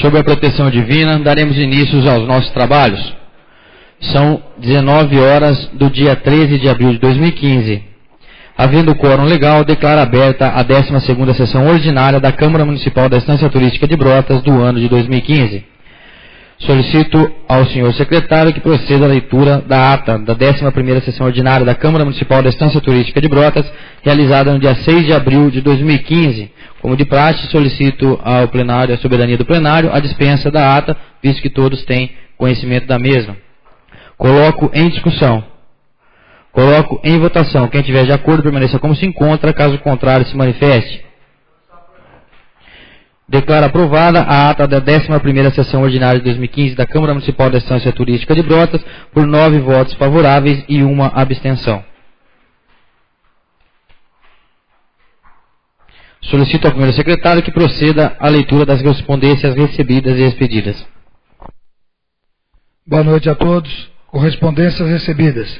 Sob a proteção divina, daremos início aos nossos trabalhos. São 19 horas do dia 13 de abril de 2015. Havendo quórum legal, declaro aberta a 12ª sessão ordinária da Câmara Municipal da Estância Turística de Brotas do ano de 2015. Solicito ao senhor secretário que proceda à leitura da ata da 11ª sessão ordinária da Câmara Municipal da Estância Turística de Brotas, realizada no dia 6 de abril de 2015. Como de praxe, solicito ao plenário, à soberania do plenário, a dispensa da ata, visto que todos têm conhecimento da mesma. Coloco em discussão. Coloco em votação. Quem tiver de acordo, permaneça como se encontra. Caso contrário, se manifeste. Declaro aprovada a ata da 11ª sessão ordinária de 2015 da Câmara Municipal da Estância Turística de Brotas, por 9 votos favoráveis e 1 abstenção. Solicito ao primeiro secretário que proceda à leitura das correspondências recebidas e expedidas. Boa noite a todos. Correspondências recebidas.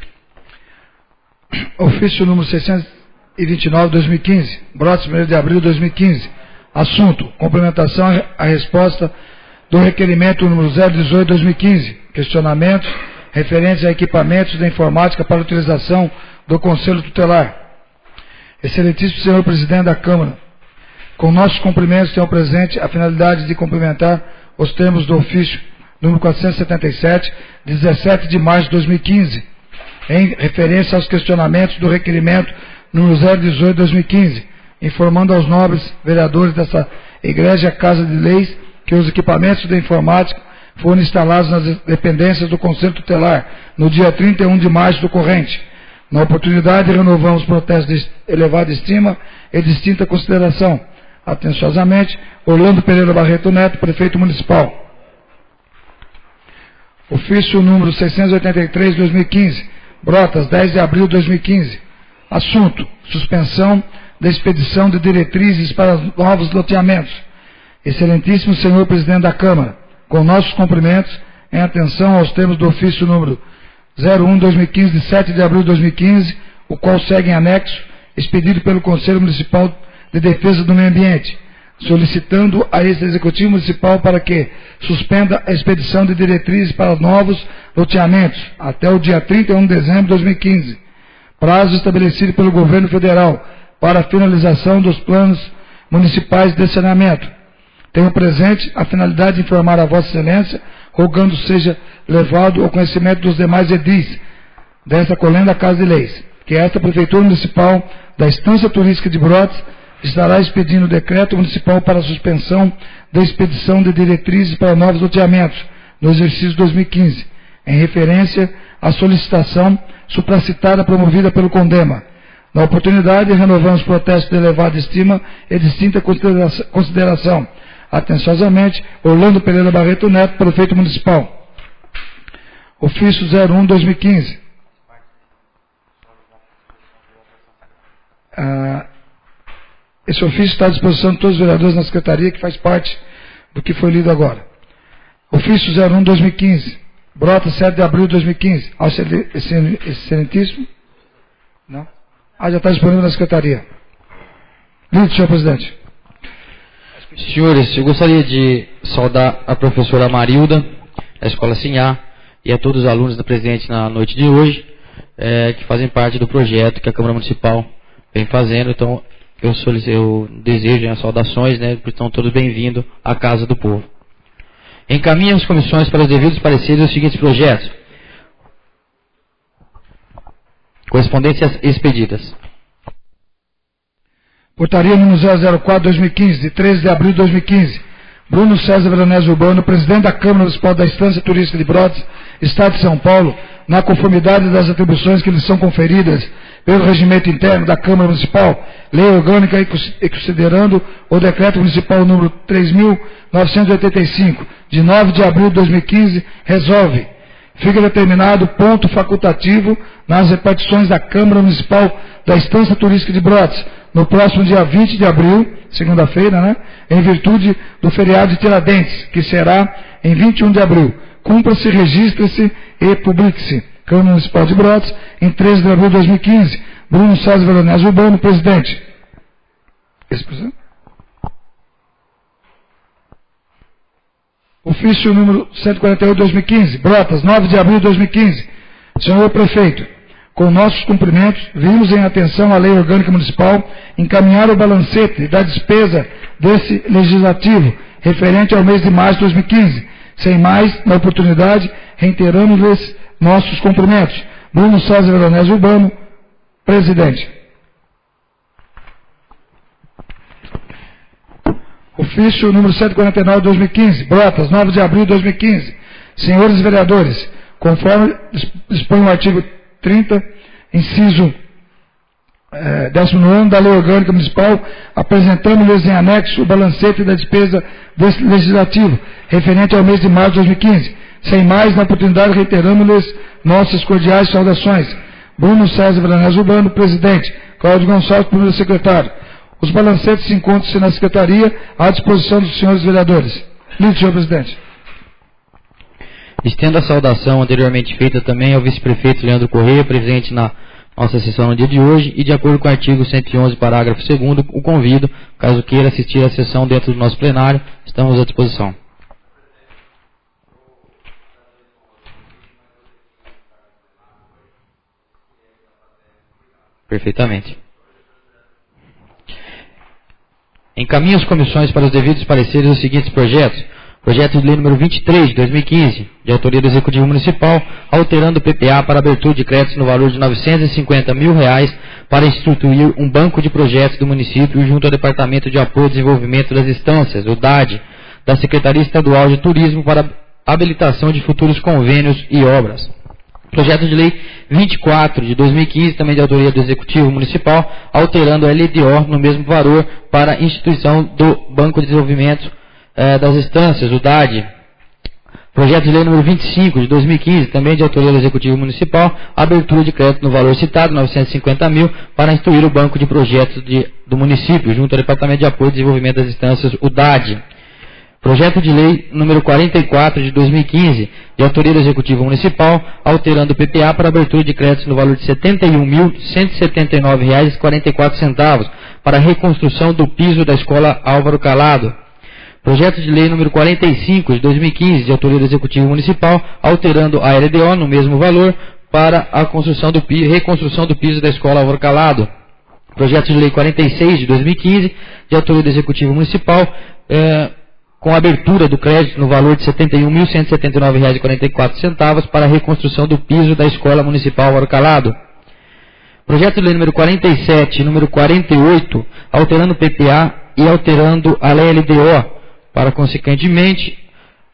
Ofício número 629/2015, Brotas, 1º de abril de 2015. Assunto: complementação à resposta do requerimento número 018/2015. Questionamentos referentes a equipamentos da informática para utilização do Conselho Tutelar. Excelentíssimo senhor presidente da Câmara, com nossos cumprimentos, tenho presente a finalidade de complementar os termos do ofício número 477, de 17 de março de 2015, em referência aos questionamentos do requerimento número 018/2015, informando aos nobres vereadores dessa Igreja Casa de Leis que os equipamentos da informática foram instalados nas dependências do Conselho Tutelar no dia 31 de março do corrente. Na oportunidade, renovamos protestos de elevada estima e distinta consideração. Atenciosamente, Orlando Pereira Barreto Neto, Prefeito Municipal. Ofício número 683/2015, Brotas, 10 de abril de 2015. Assunto: suspensão da expedição de diretrizes para novos loteamentos. Excelentíssimo senhor presidente da Câmara, com nossos cumprimentos, em atenção aos termos do ofício número 01/2015, de 7 de abril de 2015, o qual segue em anexo, expedido pelo Conselho Municipal de Defesa do Meio Ambiente, solicitando a esse Executivo Municipal para que suspenda a expedição de diretrizes para novos loteamentos até o dia 31 de dezembro de 2015, prazo estabelecido pelo Governo Federal para a finalização dos planos municipais de saneamento. Tenho presente a finalidade de informar a Vossa Excelência, rogando seja levado ao conhecimento dos demais edis desta colenda Casa de Leis, que esta Prefeitura Municipal da Estância Turística de Brotas estará expedindo decreto municipal para a suspensão da expedição de diretrizes para novos loteamentos no exercício 2015, em referência à solicitação supracitada promovida pelo CONDEMA. Na oportunidade, renovamos protestos de elevada estima e distinta consideração. Atenciosamente, Orlando Pereira Barreto Neto, Prefeito Municipal. Ofício 01/2015. Esse ofício está à disposição de todos os vereadores na Secretaria, que faz parte do que foi lido agora. Ofício 01/2015. Brotas, 7 de abril de 2015. Ao excelentíssimo. Não? Já está disponível na Secretaria. Lido, senhor presidente. Senhores, eu gostaria de saudar a professora Marilda, da Escola Sinhá, e a todos os alunos presentes na noite de hoje, que fazem parte do projeto que a Câmara Municipal vem fazendo. Então, eu desejo as saudações, porque estão todos bem-vindos à Casa do Povo. Encaminha as comissões para os devidos pareceres os seguintes projetos. Correspondências expedidas. Portaria número 004/2015, de 13 de abril de 2015. Bruno César Veronese Urbano, presidente da Câmara Municipal da Estância Turística de Brotas, Estado de São Paulo, na conformidade das atribuições que lhes são conferidas pelo regimento interno da Câmara Municipal, lei orgânica e considerando o decreto municipal número 3.985, de 9 de abril de 2015, resolve: fica determinado ponto facultativo nas repartições da Câmara Municipal da Estância Turística de Brotas, no próximo dia 20 de abril, segunda-feira, em virtude do feriado de Tiradentes, que será em 21 de abril. Cumpra-se, registre-se e publique-se. Câmara Municipal de Brotas, em 13 de abril de 2015. Bruno César Veronese Urbano, presidente. Esse presidente? Ofício número 148/2015, Brotas, 9 de abril de 2015. Senhor Prefeito, com nossos cumprimentos, vimos em atenção à Lei Orgânica Municipal encaminhar o balancete da despesa desse legislativo referente ao mês de março de 2015. Sem mais, na oportunidade, reiteramos-lhes nossos cumprimentos. Bruno César Veronese Urbano, Presidente. Ofício número 149/2015, Brotas, 9 de abril de 2015. Senhores vereadores, conforme dispõe o artigo 30, inciso 19 da Lei Orgânica Municipal, apresentamos-lhes em anexo o balancete da despesa deste legislativo, referente ao mês de março de 2015. Sem mais, na oportunidade, reiteramos-lhes nossas cordiais saudações. Bruno César Veronese Urbano, Presidente. Cláudio Gonçalves, Primeiro Secretário. Os balancetes encontram-se na Secretaria à disposição dos senhores vereadores. Lido, senhor Presidente. Estendo a saudação anteriormente feita também ao vice-prefeito Leandro Correia, presente na nossa sessão no dia de hoje, e de acordo com o artigo 111, parágrafo 2º, o convido, caso queira assistir à sessão dentro do nosso plenário, estamos à disposição. Perfeitamente. Encaminho as comissões para os devidos pareceres os seguintes projetos. Projeto de lei número 23, de 2015, de autoria do Executivo Municipal, alterando o PPA para abertura de créditos no valor de R$ 950 mil para instituir um banco de projetos do município junto ao Departamento de Apoio ao Desenvolvimento das Instâncias, o DAD, da Secretaria Estadual de Turismo para habilitação de futuros convênios e obras. Projeto de lei 24 de 2015, também de autoria do Executivo Municipal, alterando a LDO no mesmo valor para a instituição do Banco de Desenvolvimento das Instâncias, o DAD. Projeto de lei número 25 de 2015, também de autoria do Executivo Municipal, abertura de crédito no valor citado, R$ 950 mil, para instituir o Banco de Projetos do município, junto ao Departamento de Apoio ao Desenvolvimento das Instâncias, o DAD. Projeto de lei número 44 de 2015, de autoria do Executivo Municipal, alterando o PPA para abertura de créditos no valor de R$ 71.179,44 para a reconstrução do piso da Escola Álvaro Calado. Projeto de lei número 45 de 2015, de autoria do Executivo Municipal, alterando a LDO no mesmo valor para a reconstrução do piso da Escola Álvaro Calado. Projeto de lei 46 de 2015, de autoria do Executivo Municipal, com abertura do crédito no valor de R$ 71.179,44 para a reconstrução do piso da Escola Municipal Álvaro Calado. Projeto de lei número 47 e número 48, alterando o PPA e alterando a LDO, para, consequentemente,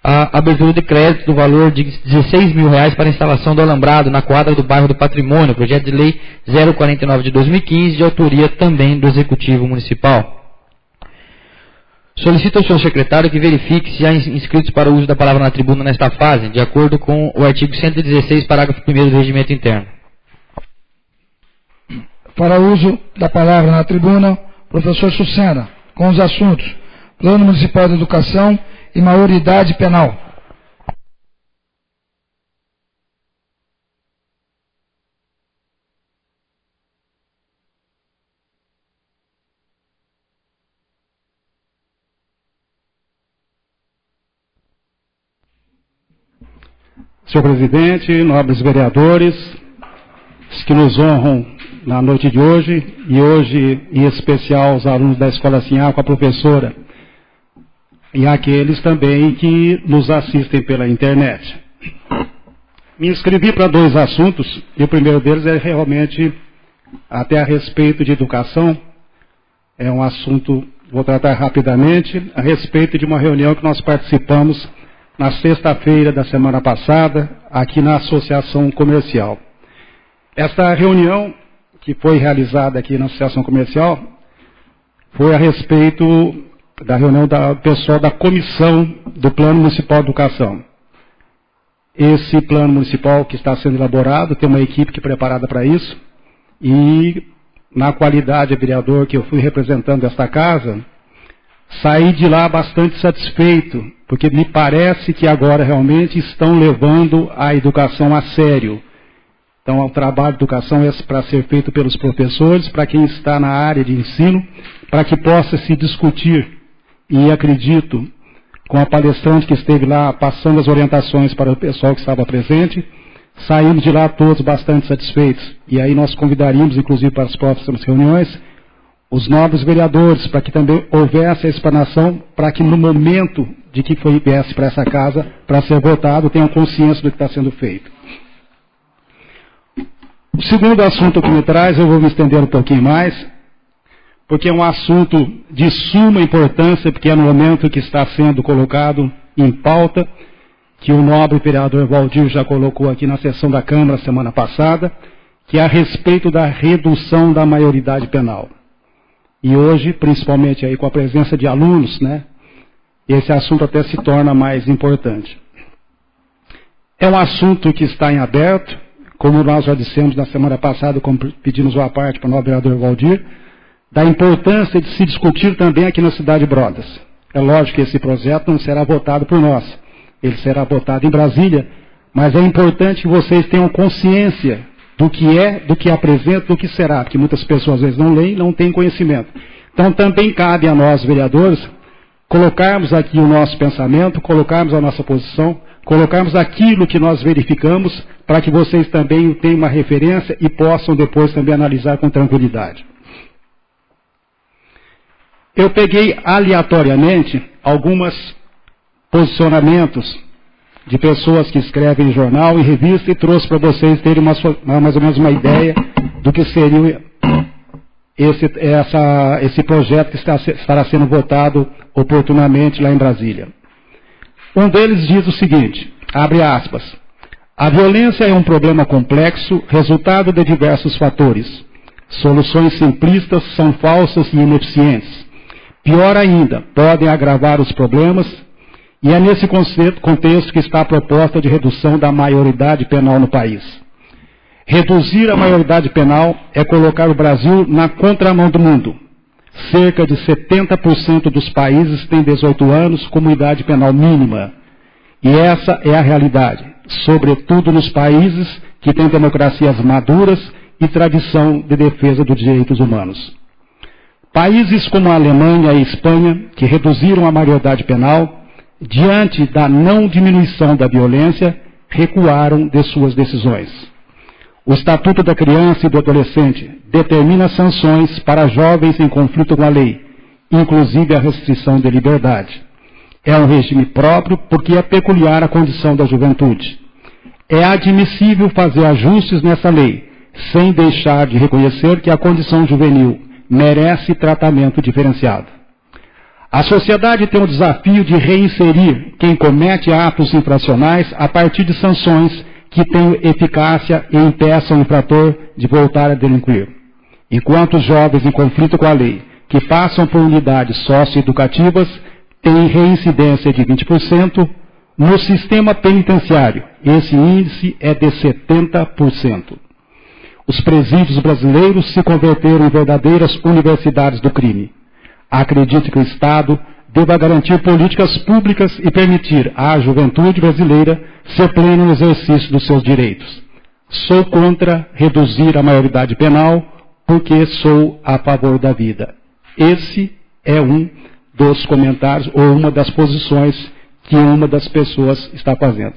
a abertura de crédito do valor de R$ 16 mil para a instalação do alambrado na quadra do bairro do Patrimônio, projeto de lei 049 de 2015, de autoria também do Executivo Municipal. Solicito ao senhor secretário que verifique se há inscritos para o uso da palavra na tribuna nesta fase, de acordo com o artigo 116, parágrafo 1º do Regimento Interno. Para o uso da palavra na tribuna, professor Sucena, com os assuntos Plano Municipal de Educação e Maioridade Penal. Senhor Presidente, nobres vereadores, que nos honram na noite de hoje, e hoje em especial os alunos da Escola Sinhá com a professora, e aqueles também que nos assistem pela internet. Me inscrevi para dois assuntos, e o primeiro deles é realmente até a respeito de educação. É um assunto, vou tratar rapidamente, a respeito de uma reunião que nós participamos na sexta-feira da semana passada, aqui na Associação Comercial. Esta reunião, que foi realizada aqui na Associação Comercial, foi a respeito da reunião do pessoal da Comissão do Plano Municipal de Educação. Esse plano municipal que está sendo elaborado, tem uma equipe que é preparada para isso, e na qualidade de vereador que eu fui representando esta casa, saí de lá bastante satisfeito, porque me parece que agora realmente estão levando a educação a sério. Então, o trabalho de educação é para ser feito pelos professores, para quem está na área de ensino, para que possa se discutir, e acredito, com a palestrante que esteve lá passando as orientações para o pessoal que estava presente. Saímos de lá todos bastante satisfeitos. E aí nós convidaríamos, inclusive para as próximas reuniões, os nobres vereadores, para que também houvesse a explanação, para que no momento de que viesse para essa casa, para ser votado, tenham consciência do que está sendo feito. O segundo assunto que me traz, eu vou me estender um pouquinho mais, porque é um assunto de suma importância, porque é no momento que está sendo colocado em pauta, que o nobre vereador Valdir já colocou aqui na sessão da Câmara semana passada, que é a respeito da redução da maioridade penal. E hoje, principalmente aí com a presença de alunos, né, esse assunto até se torna mais importante. É um assunto que está em aberto, como nós já dissemos na semana passada, como pedimos uma parte para o nobre vereador Valdir, da importância de se discutir também aqui na cidade de Brotas. É lógico que esse projeto não será votado por nós, ele será votado em Brasília, mas é importante que vocês tenham consciência do que apresenta, do que será, porque muitas pessoas às vezes não leem, não têm conhecimento. Então também cabe a nós, vereadores, colocarmos aqui o nosso pensamento, colocarmos a nossa posição, colocarmos aquilo que nós verificamos, para que vocês também tenham uma referência e possam depois também analisar com tranquilidade. Eu peguei aleatoriamente alguns posicionamentos de pessoas que escrevem em jornal e revista e trouxe para vocês terem mais ou menos uma ideia do que seria esse projeto que estará sendo votado oportunamente lá em Brasília. Um deles diz o seguinte, abre aspas, a violência é um problema complexo, resultado de diversos fatores. Soluções simplistas são falsas e ineficientes. Pior ainda, podem agravar os problemas, e é nesse contexto que está a proposta de redução da maioridade penal no país. Reduzir a maioridade penal é colocar o Brasil na contramão do mundo. Cerca de 70% dos países têm 18 anos como idade penal mínima. E essa é a realidade, sobretudo nos países que têm democracias maduras e tradição de defesa dos direitos humanos. Países como a Alemanha e a Espanha, que reduziram a maioridade penal, diante da não diminuição da violência, recuaram de suas decisões. O Estatuto da Criança e do Adolescente determina sanções para jovens em conflito com a lei, inclusive a restrição de liberdade. É um regime próprio porque é peculiar à condição da juventude. É admissível fazer ajustes nessa lei, sem deixar de reconhecer que a condição juvenil merece tratamento diferenciado. A sociedade tem o desafio de reinserir quem comete atos infracionais a partir de sanções que tenham eficácia e impeçam o infrator de voltar a delinquir. Enquanto os jovens em conflito com a lei, que passam por unidades socioeducativas, têm reincidência de 20%, no sistema penitenciário, esse índice é de 70%. Os presídios brasileiros se converteram em verdadeiras universidades do crime. Acredito que o Estado deva garantir políticas públicas e permitir à juventude brasileira ser plena no exercício dos seus direitos. Sou contra reduzir a maioridade penal porque sou a favor da vida. Esse é um dos comentários ou uma das posições que uma das pessoas está fazendo.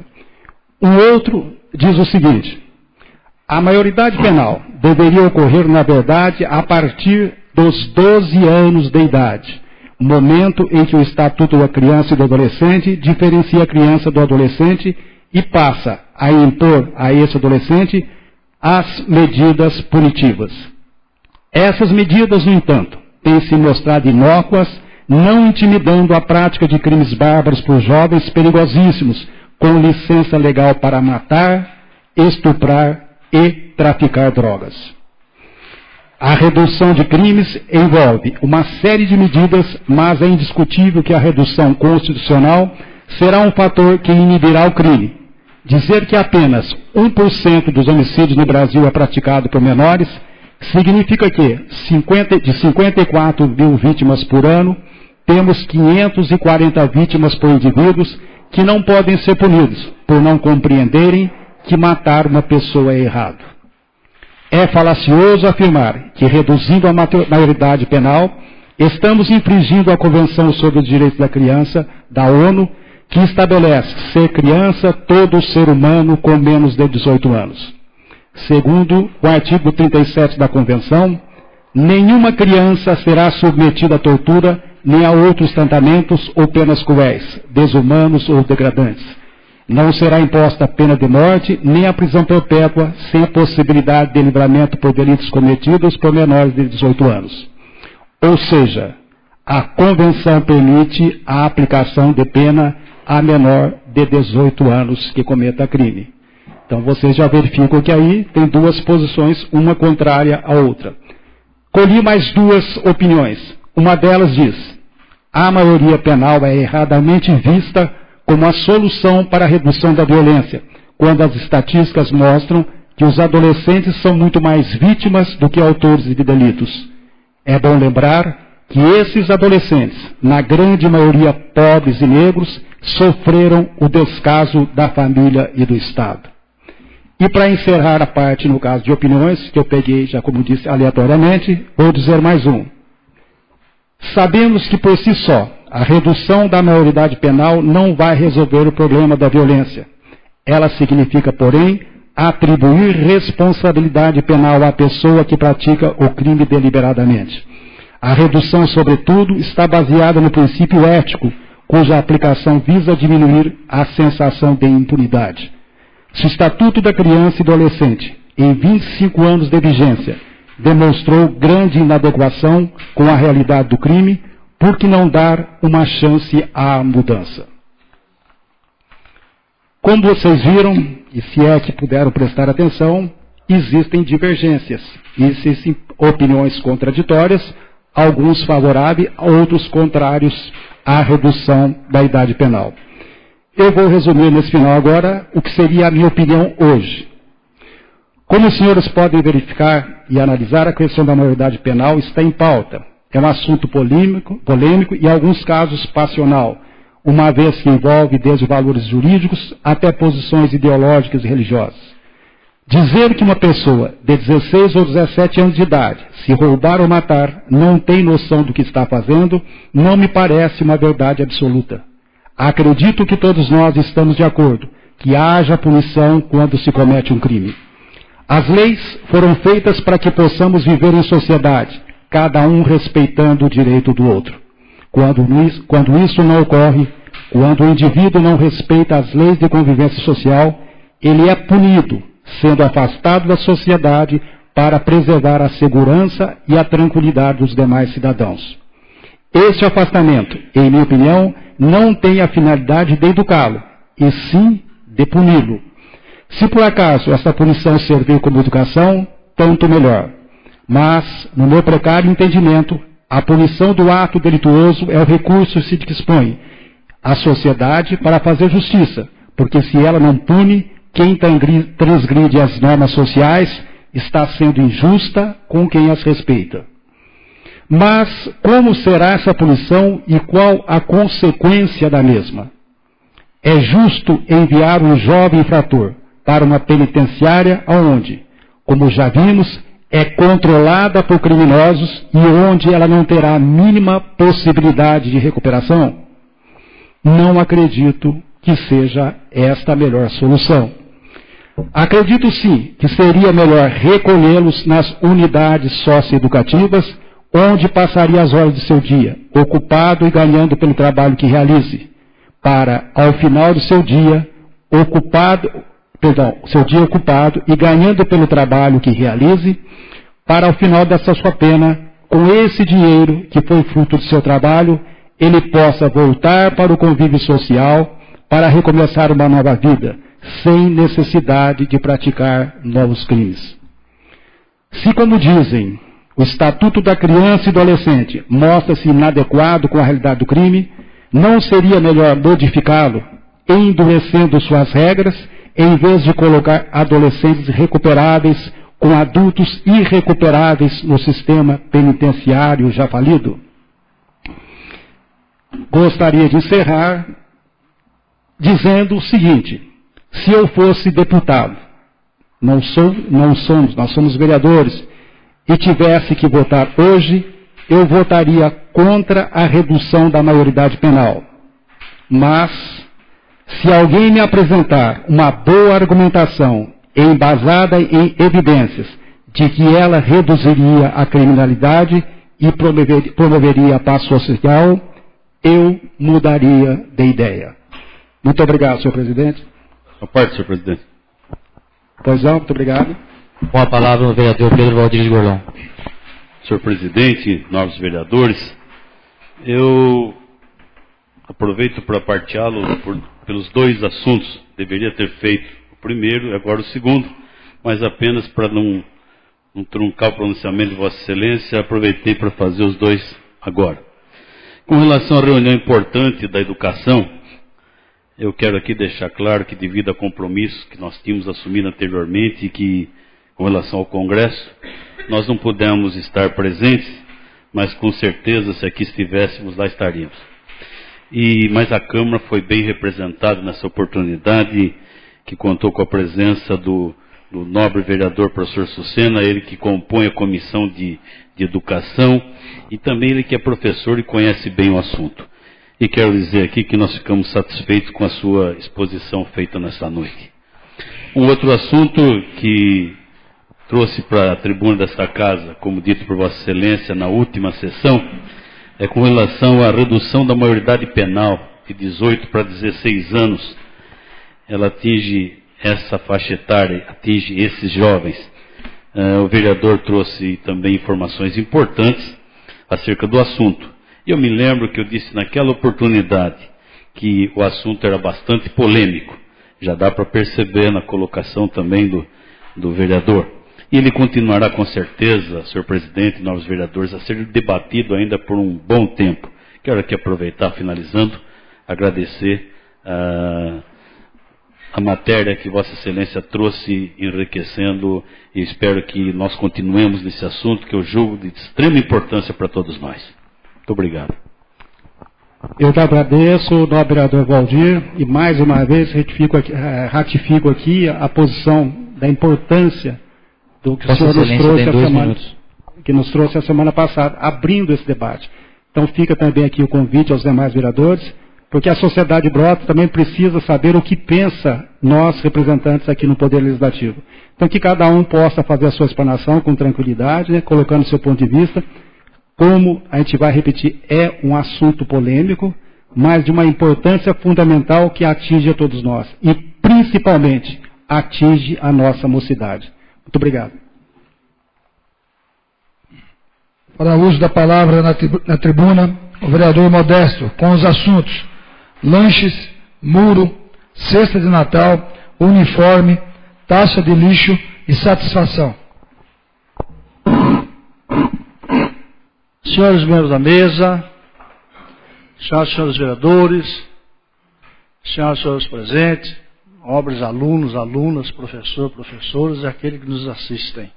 Um outro diz o seguinte, a maioridade penal deveria ocorrer, na verdade, a partir dos 12 anos de idade, momento em que o Estatuto da Criança e do Adolescente diferencia a criança do adolescente e passa a impor a esse adolescente as medidas punitivas. Essas medidas, no entanto, têm se mostrado inócuas, não intimidando a prática de crimes bárbaros por jovens perigosíssimos, com licença legal para matar, estuprar e traficar drogas. A redução de crimes envolve uma série de medidas, mas é indiscutível que a redução constitucional será um fator que inibirá o crime. Dizer que apenas 1% dos homicídios no Brasil é praticado por menores significa que, de 54 mil vítimas por ano, temos 540 vítimas por indivíduos que não podem ser punidos por não compreenderem que matar uma pessoa é errado. É falacioso afirmar que, reduzindo a maioridade penal, Estamos infringindo a Convenção sobre os Direitos da Criança, da ONU, que estabelece ser criança todo ser humano com menos de 18 anos. Segundo o artigo 37 da Convenção, nenhuma criança será submetida à tortura nem a outros tratamentos ou penas cruéis, desumanos ou degradantes. Não será imposta a pena de morte nem a prisão perpétua sem possibilidade de livramento por delitos cometidos por menores de 18 anos. Ou seja, a Convenção permite a aplicação de pena a menor de 18 anos que cometa crime. Então vocês já verificam que aí tem duas posições, uma contrária à outra. Colhi mais duas opiniões. Uma delas diz: a maioria penal é erradamente vista como a solução para a redução da violência, quando as estatísticas mostram que os adolescentes são muito mais vítimas do que autores de delitos. É bom lembrar que esses adolescentes, na grande maioria pobres e negros, sofreram o descaso da família e do Estado. E para encerrar a parte, no caso de opiniões, que eu peguei já, como disse, aleatoriamente, vou dizer mais um. Sabemos que por si só, a redução da maioridade penal não vai resolver o problema da violência. Ela significa, porém, atribuir responsabilidade penal à pessoa que pratica o crime deliberadamente. A redução, sobretudo, está baseada no princípio ético, cuja aplicação visa diminuir a sensação de impunidade. Se o Estatuto da Criança e do Adolescente, em 25 anos de vigência, demonstrou grande inadequação com a realidade do crime, por que não dar uma chance à mudança? Como vocês viram, e se é que puderam prestar atenção, existem divergências, existem opiniões contraditórias, alguns favoráveis, outros contrários à redução da idade penal. Eu vou resumir nesse final agora o que seria a minha opinião hoje. Como os senhores podem verificar e analisar, a questão da maioridade penal está em pauta. É um assunto polêmico e, em alguns casos, passional, uma vez que envolve desde valores jurídicos até posições ideológicas e religiosas. Dizer que uma pessoa de 16 ou 17 anos de idade, se roubar ou matar, não tem noção do que está fazendo, não me parece uma verdade absoluta. Acredito que todos nós estamos de acordo que haja punição quando se comete um crime. As leis foram feitas para que possamos viver em sociedade, cada um respeitando o direito do outro. Quando isso não ocorre, quando o indivíduo não respeita as leis de convivência social, ele é punido, sendo afastado da sociedade para preservar a segurança e a tranquilidade dos demais cidadãos. Este afastamento, em minha opinião, não tem a finalidade de educá-lo, e sim de puni-lo. Se por acaso essa punição servir como educação, tanto melhor. Mas, no meu precário entendimento, a punição do ato delituoso é o recurso que se dispõe à sociedade para fazer justiça, porque se ela não pune, quem transgride as normas sociais está sendo injusta com quem as respeita. Mas como será essa punição e qual a consequência da mesma? É justo enviar um jovem infrator para uma penitenciária onde, como já vimos, é controlada por criminosos e onde ela não terá a mínima possibilidade de recuperação? Não acredito que seja esta a melhor solução. Acredito sim que seria melhor recolhê-los nas unidades socioeducativas, onde passaria as horas de seu dia, ocupado e ganhando pelo trabalho que realize, para, ao final do seu dia, ocupado e ganhando pelo trabalho que realize, para, ao final dessa sua pena, com esse dinheiro que foi fruto do seu trabalho, ele possa voltar para o convívio social, para recomeçar uma nova vida, sem necessidade de praticar novos crimes. Se, como dizem, o Estatuto da Criança e do Adolescente mostra-se inadequado com a realidade do crime, não seria melhor modificá-lo, endurecendo suas regras, em vez de colocar adolescentes recuperáveis com adultos irrecuperáveis no sistema penitenciário já falido? Gostaria de encerrar dizendo o seguinte: se eu fosse deputado, nós somos vereadores, e tivesse que votar hoje, eu votaria contra a redução da maioridade penal. Mas, se alguém me apresentar uma boa argumentação embasada em evidências de que ela reduziria a criminalidade e promoveria a paz social, eu mudaria de ideia. Muito obrigado, senhor presidente. A parte, senhor presidente. Pois não, muito obrigado. Com a palavra o vereador Pedro Valdir Gorlão. Senhor presidente, nobres vereadores, eu aproveito para parteá-lo pelos dois assuntos. Deveria ter feito o primeiro e agora o segundo, mas apenas para não truncar o pronunciamento de Vossa Excelência, aproveitei para fazer os dois agora. Com relação à reunião importante da educação, eu quero aqui deixar claro que, devido a compromissos que nós tínhamos assumido anteriormente e que, com relação ao Congresso, nós não pudemos estar presentes, mas com certeza, se aqui estivéssemos, lá estaríamos. Mas a Câmara foi bem representada nessa oportunidade, que contou com a presença do nobre vereador professor Sucena, ele que compõe a Comissão de Educação, e também ele que é professor e conhece bem o assunto. E quero dizer aqui que nós ficamos satisfeitos com a sua exposição feita nesta noite. Um outro assunto que trouxe para a tribuna desta casa, como dito por Vossa Excelência na última sessão, é com relação à redução da maioridade penal de 18 para 16 anos. Ela atinge essa faixa etária, atinge esses jovens. O vereador trouxe também informações importantes acerca do assunto. E eu me lembro que eu disse naquela oportunidade que o assunto era bastante polêmico. Já dá para perceber na colocação também do vereador. E ele continuará com certeza, senhor presidente e novos vereadores, a ser debatido ainda por um bom tempo. Quero aqui aproveitar, finalizando, agradecer a matéria que Vossa Excelência trouxe, enriquecendo, e espero que nós continuemos nesse assunto, que eu julgo de extrema importância para todos nós. Muito obrigado. Eu que agradeço, nobre vereador Valdir, e mais uma vez ratifico aqui a posição da importância do que o senhor nos trouxe a semana passada, abrindo esse debate. Então fica também aqui o convite aos demais vereadores, porque a sociedade Brotas também precisa saber o que pensa nós, representantes aqui no Poder Legislativo. Então que cada um possa fazer a sua explanação com tranquilidade, né, colocando o seu ponto de vista. Como a gente vai repetir, é um assunto polêmico, mas de uma importância fundamental que atinge a todos nós. E principalmente atinge a nossa mocidade. Muito obrigado. Para uso da palavra na tribuna, o vereador Modesto, com os assuntos lanches, muro, cesta de Natal, uniforme, taxa de lixo e satisfação. Senhores membros da mesa, senhoras e senhores vereadores, senhoras e senhores presentes, nobres alunos, alunas, professores e aqueles que nos assistem.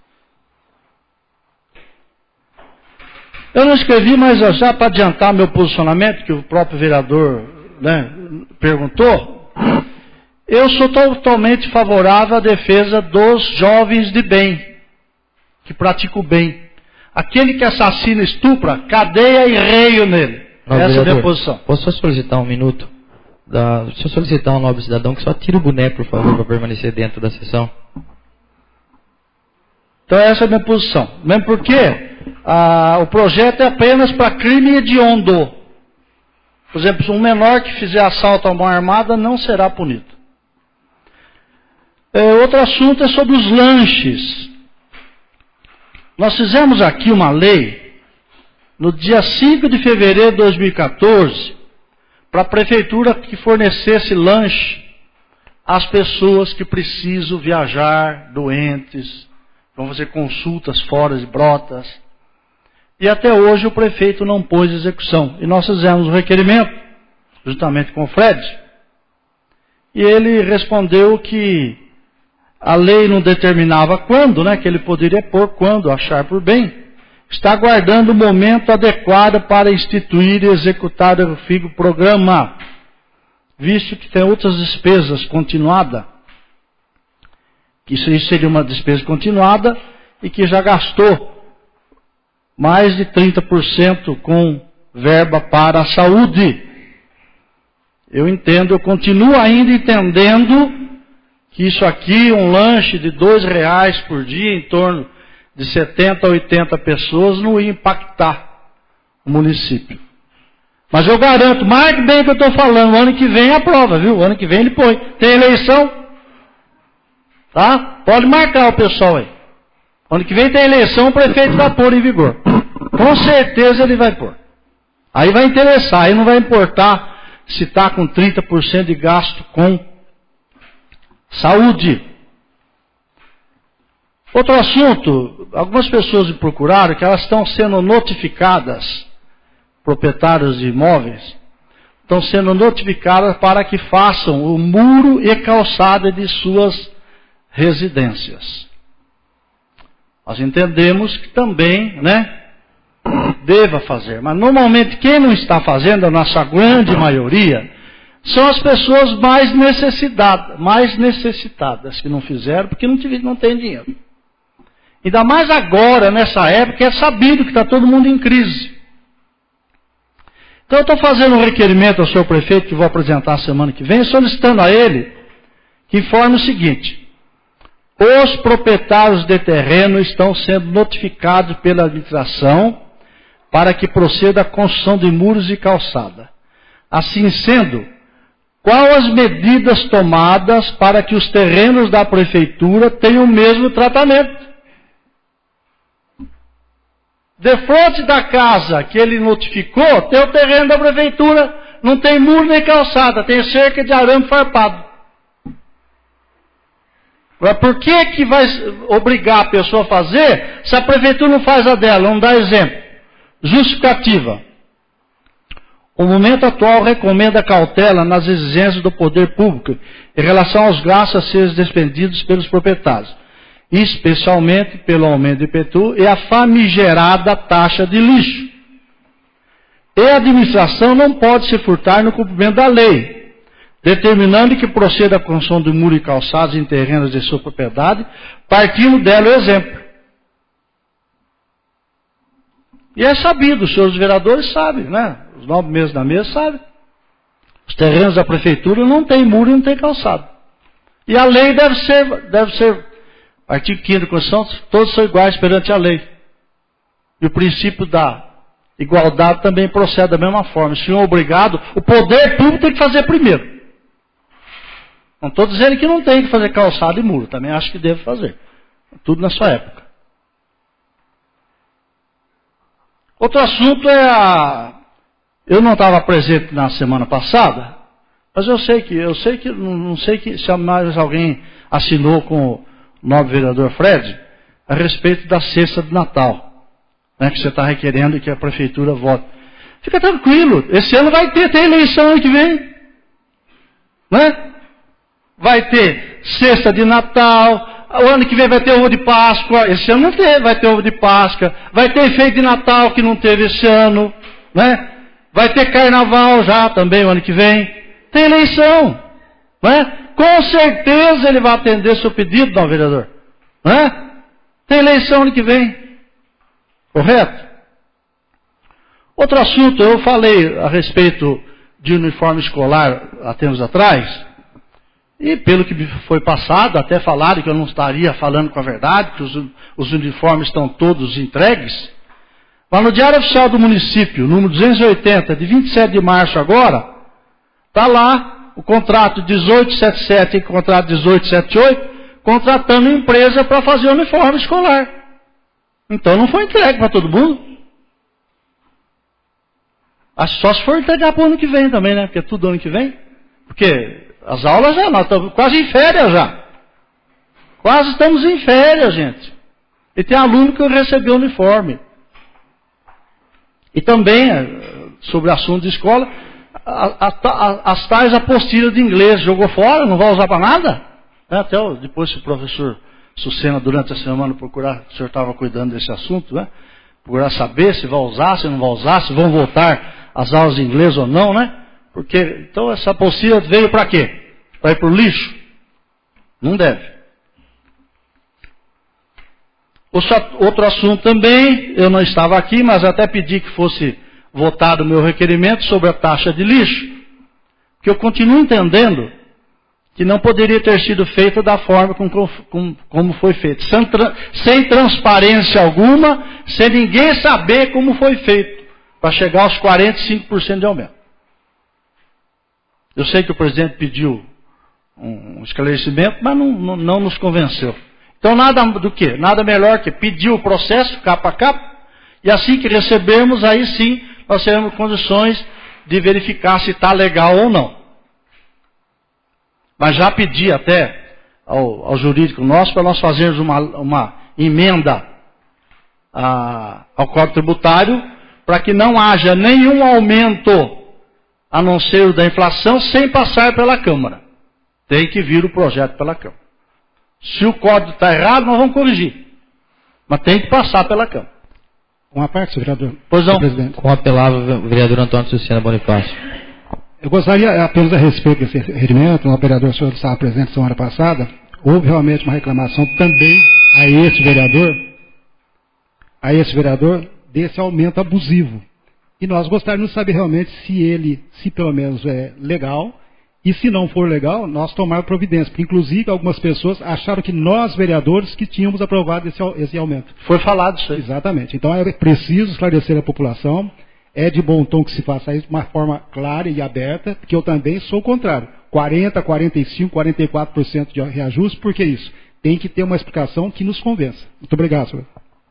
Eu não escrevi, mas já para adiantar meu posicionamento, que o próprio vereador, né, perguntou, eu sou totalmente favorável à defesa dos jovens de bem, que praticam o bem. Aquele que assassina, estupra, cadeia e reio nele. Essa é a minha posição. Posso só solicitar um minuto? Deixa eu solicitar um nobre cidadão que só tire o boné, por favor, para permanecer dentro da sessão. Então essa é a minha posição. Mesmo porque o projeto é apenas para crime hediondo. Por exemplo, um menor que fizer assalto a mão armada não será punido. Outro assunto é sobre os lanches. Nós fizemos aqui uma lei no dia 5 de fevereiro de 2014 para a prefeitura que fornecesse lanche às pessoas que precisam viajar, doentes, vão fazer consultas fora de Brotas. E até hoje o prefeito não pôs execução. E nós fizemos um requerimento, juntamente com o Fred, e ele respondeu que a lei não determinava quando, né, que ele poderia pôr quando achar por bem. Está aguardando o momento adequado para instituir e executar o referido programa, visto que tem outras despesas continuadas. Isso seria uma despesa continuada e que já gastou mais de 30% com verba para a saúde. Eu entendo, eu continuo ainda entendendo que isso aqui, um lanche de R$2 por dia, em torno de 70 a 80 pessoas, não ia impactar o município. Mas eu garanto, marque bem o que eu estou falando, o ano que vem é a prova, viu? O ano que vem ele põe. Tem eleição? Tá? Pode marcar o pessoal aí. Ano que vem tem eleição, o prefeito vai pôr em vigor. Com certeza ele vai pôr. Aí vai interessar, aí não vai importar se está com 30% de gasto com saúde. Outro assunto, algumas pessoas me procuraram que elas estão sendo notificadas, proprietários de imóveis, estão sendo notificadas para que façam o muro e calçada de suas residências. Nós entendemos que também, deva fazer. Mas normalmente quem não está fazendo, a nossa grande maioria, são as pessoas mais necessitadas que não fizeram, porque não tem dinheiro. Ainda mais agora, nessa época, é sabido que está todo mundo em crise. Então eu estou fazendo um requerimento ao senhor prefeito, que vou apresentar semana que vem, solicitando a ele que informe o seguinte: os proprietários de terreno estão sendo notificados pela administração para que proceda a construção de muros e calçada. Assim sendo, quais as medidas tomadas para que os terrenos da prefeitura tenham o mesmo tratamento? De frente da casa que ele notificou, tem o terreno da prefeitura, não tem muro nem calçada, tem cerca de arame farpado. Agora, por que vai obrigar a pessoa a fazer se a prefeitura não faz a dela? Vamos dar exemplo. Justificativa. O momento atual recomenda cautela nas exigências do poder público em relação aos gastos a serem despendidos pelos proprietários, especialmente pelo aumento do IPTU e a famigerada taxa de lixo. E a administração não pode se furtar no cumprimento da lei, determinando que proceda a construção de muro e calçados em terrenos de sua propriedade, partindo dela o exemplo. E é sabido, os senhores vereadores sabem, os 9 meses da mesa sabem. Os terrenos da prefeitura não tem muro e não tem calçado. E a lei deve ser, artigo 5º da Constituição, todos são iguais perante a lei. E o princípio da igualdade também procede da mesma forma. Se não é obrigado, o poder público tem que fazer primeiro. Não estou dizendo que não tem que fazer calçado e muro, também acho que deve fazer. Tudo na sua época. Outro assunto é eu não estava presente na semana passada, mas não sei se mais alguém assinou com o novo vereador Fred a respeito da cesta de Natal, que você está requerendo que a prefeitura vote. Fica tranquilo, esse ano vai ter eleição ano que vem, Vai ter cesta de Natal. O ano que vem vai ter ovo de Páscoa. Esse ano não teve, vai ter ovo de Páscoa. Vai ter enfeite de Natal que não teve esse ano. Vai ter carnaval já também o ano que vem. Tem eleição. Com certeza ele vai atender seu pedido, não, vereador. Tem eleição ano que vem. Correto? Outro assunto, eu falei a respeito de uniforme escolar há tempos atrás. E pelo que me foi passado, até falaram que eu não estaria falando com a verdade, que os uniformes estão todos entregues. Mas no Diário Oficial do Município, número 280, de 27 de março agora, está lá o contrato 1877 e o contrato 1878, contratando empresa para fazer uniforme escolar. Então não foi entregue para todo mundo. Só se for entregar para o ano que vem também, Porque é tudo ano que vem. Porque as aulas nós estamos quase em férias já. Quase estamos em férias, gente. E tem aluno que recebeu uniforme. E também, sobre o assunto de escola, as tais apostilas de inglês, jogou fora, não vai usar para nada? Até depois se o professor Sucena, durante a semana, procurar, o senhor estava cuidando desse assunto, procurar saber se vai usar, se não vai usar, se vão voltar as aulas de inglês ou não, Porque, então, essa apostila veio para quê? Para ir para o lixo? Não deve. Outro assunto também, eu não estava aqui, mas até pedi que fosse votado o meu requerimento sobre a taxa de lixo, que eu continuo entendendo que não poderia ter sido feita da forma como foi feito, sem transparência alguma, sem ninguém saber como foi feito, para chegar aos 45% de aumento. Eu sei que o presidente pediu um esclarecimento, mas não nos convenceu. Então nada do que? Nada melhor que pedir o processo, capa a capa, e assim que recebermos, aí sim, nós teremos condições de verificar se está legal ou não. Mas já pedi até ao jurídico nosso para nós fazermos uma emenda ao Código Tributário para que não haja nenhum aumento, a não ser o da inflação, sem passar pela Câmara. Tem que vir o projeto pela Câmara. Se o código está errado, nós vamos corrigir. Mas tem que passar pela Câmara. Uma parte, vereador. Pois não. Presidente. Com a palavra, o vereador Antônio Sucena Bonifácio. Eu gostaria apenas a respeito desse requerimento, o vereador senhor estava presente semana passada, houve realmente uma reclamação também a esse vereador desse aumento abusivo. E nós gostaríamos de saber realmente se pelo menos é legal, e se não for legal, nós tomar providência. Porque inclusive algumas pessoas acharam que nós, vereadores, que tínhamos aprovado esse aumento. Foi falado isso aí. Exatamente. Então é preciso esclarecer a população. É de bom tom que se faça isso de uma forma clara e aberta, porque eu também sou o contrário. 40%, 45%, 44% de reajuste, por que isso? Tem que ter uma explicação que nos convença. Muito obrigado, senhor.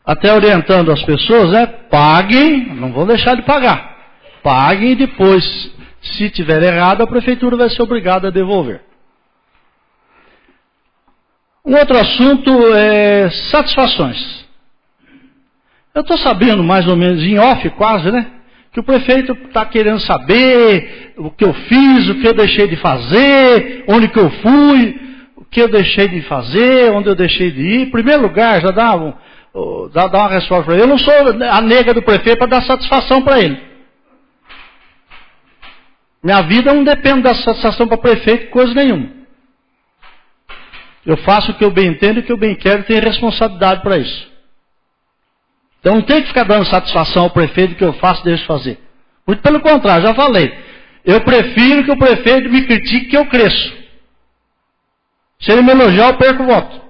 Até orientando as pessoas, paguem, não vão deixar de pagar. Paguem e depois, se tiver errado, a prefeitura vai ser obrigada a devolver. Um outro assunto é satisfações. Eu estou sabendo mais ou menos, em off quase, que o prefeito está querendo saber o que eu fiz, o que eu deixei de fazer, onde que eu fui, o que eu deixei de fazer, onde eu deixei de ir. Em primeiro lugar, já dá uma resposta para ele. Eu não sou a nega do prefeito para dar satisfação para ele. Minha vida não depende da satisfação para prefeito, coisa nenhuma. Eu faço o que eu bem entendo e o que eu bem quero e tenho responsabilidade para isso. Então não tem que ficar dando satisfação ao prefeito do que eu faço e deixo de fazer. Muito pelo contrário, já falei. Eu prefiro que o prefeito me critique que eu cresço. Se ele me elogiar, eu perco o voto.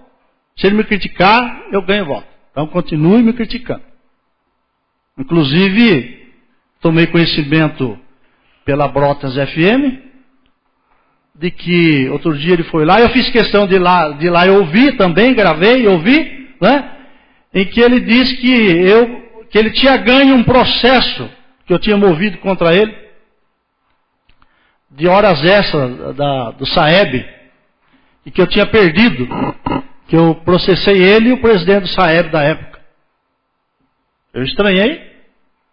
Se ele me criticar, eu ganho voto. Então continue me criticando. Inclusive, tomei conhecimento pela Brotas FM, de que outro dia ele foi lá, eu fiz questão de ir lá eu ouvi também, gravei e ouvi, em que ele disse que ele tinha ganho um processo que eu tinha movido contra ele, de horas extras do SAEB, e que eu tinha perdido, que eu processei ele e o presidente do SAEB da época. Eu estranhei,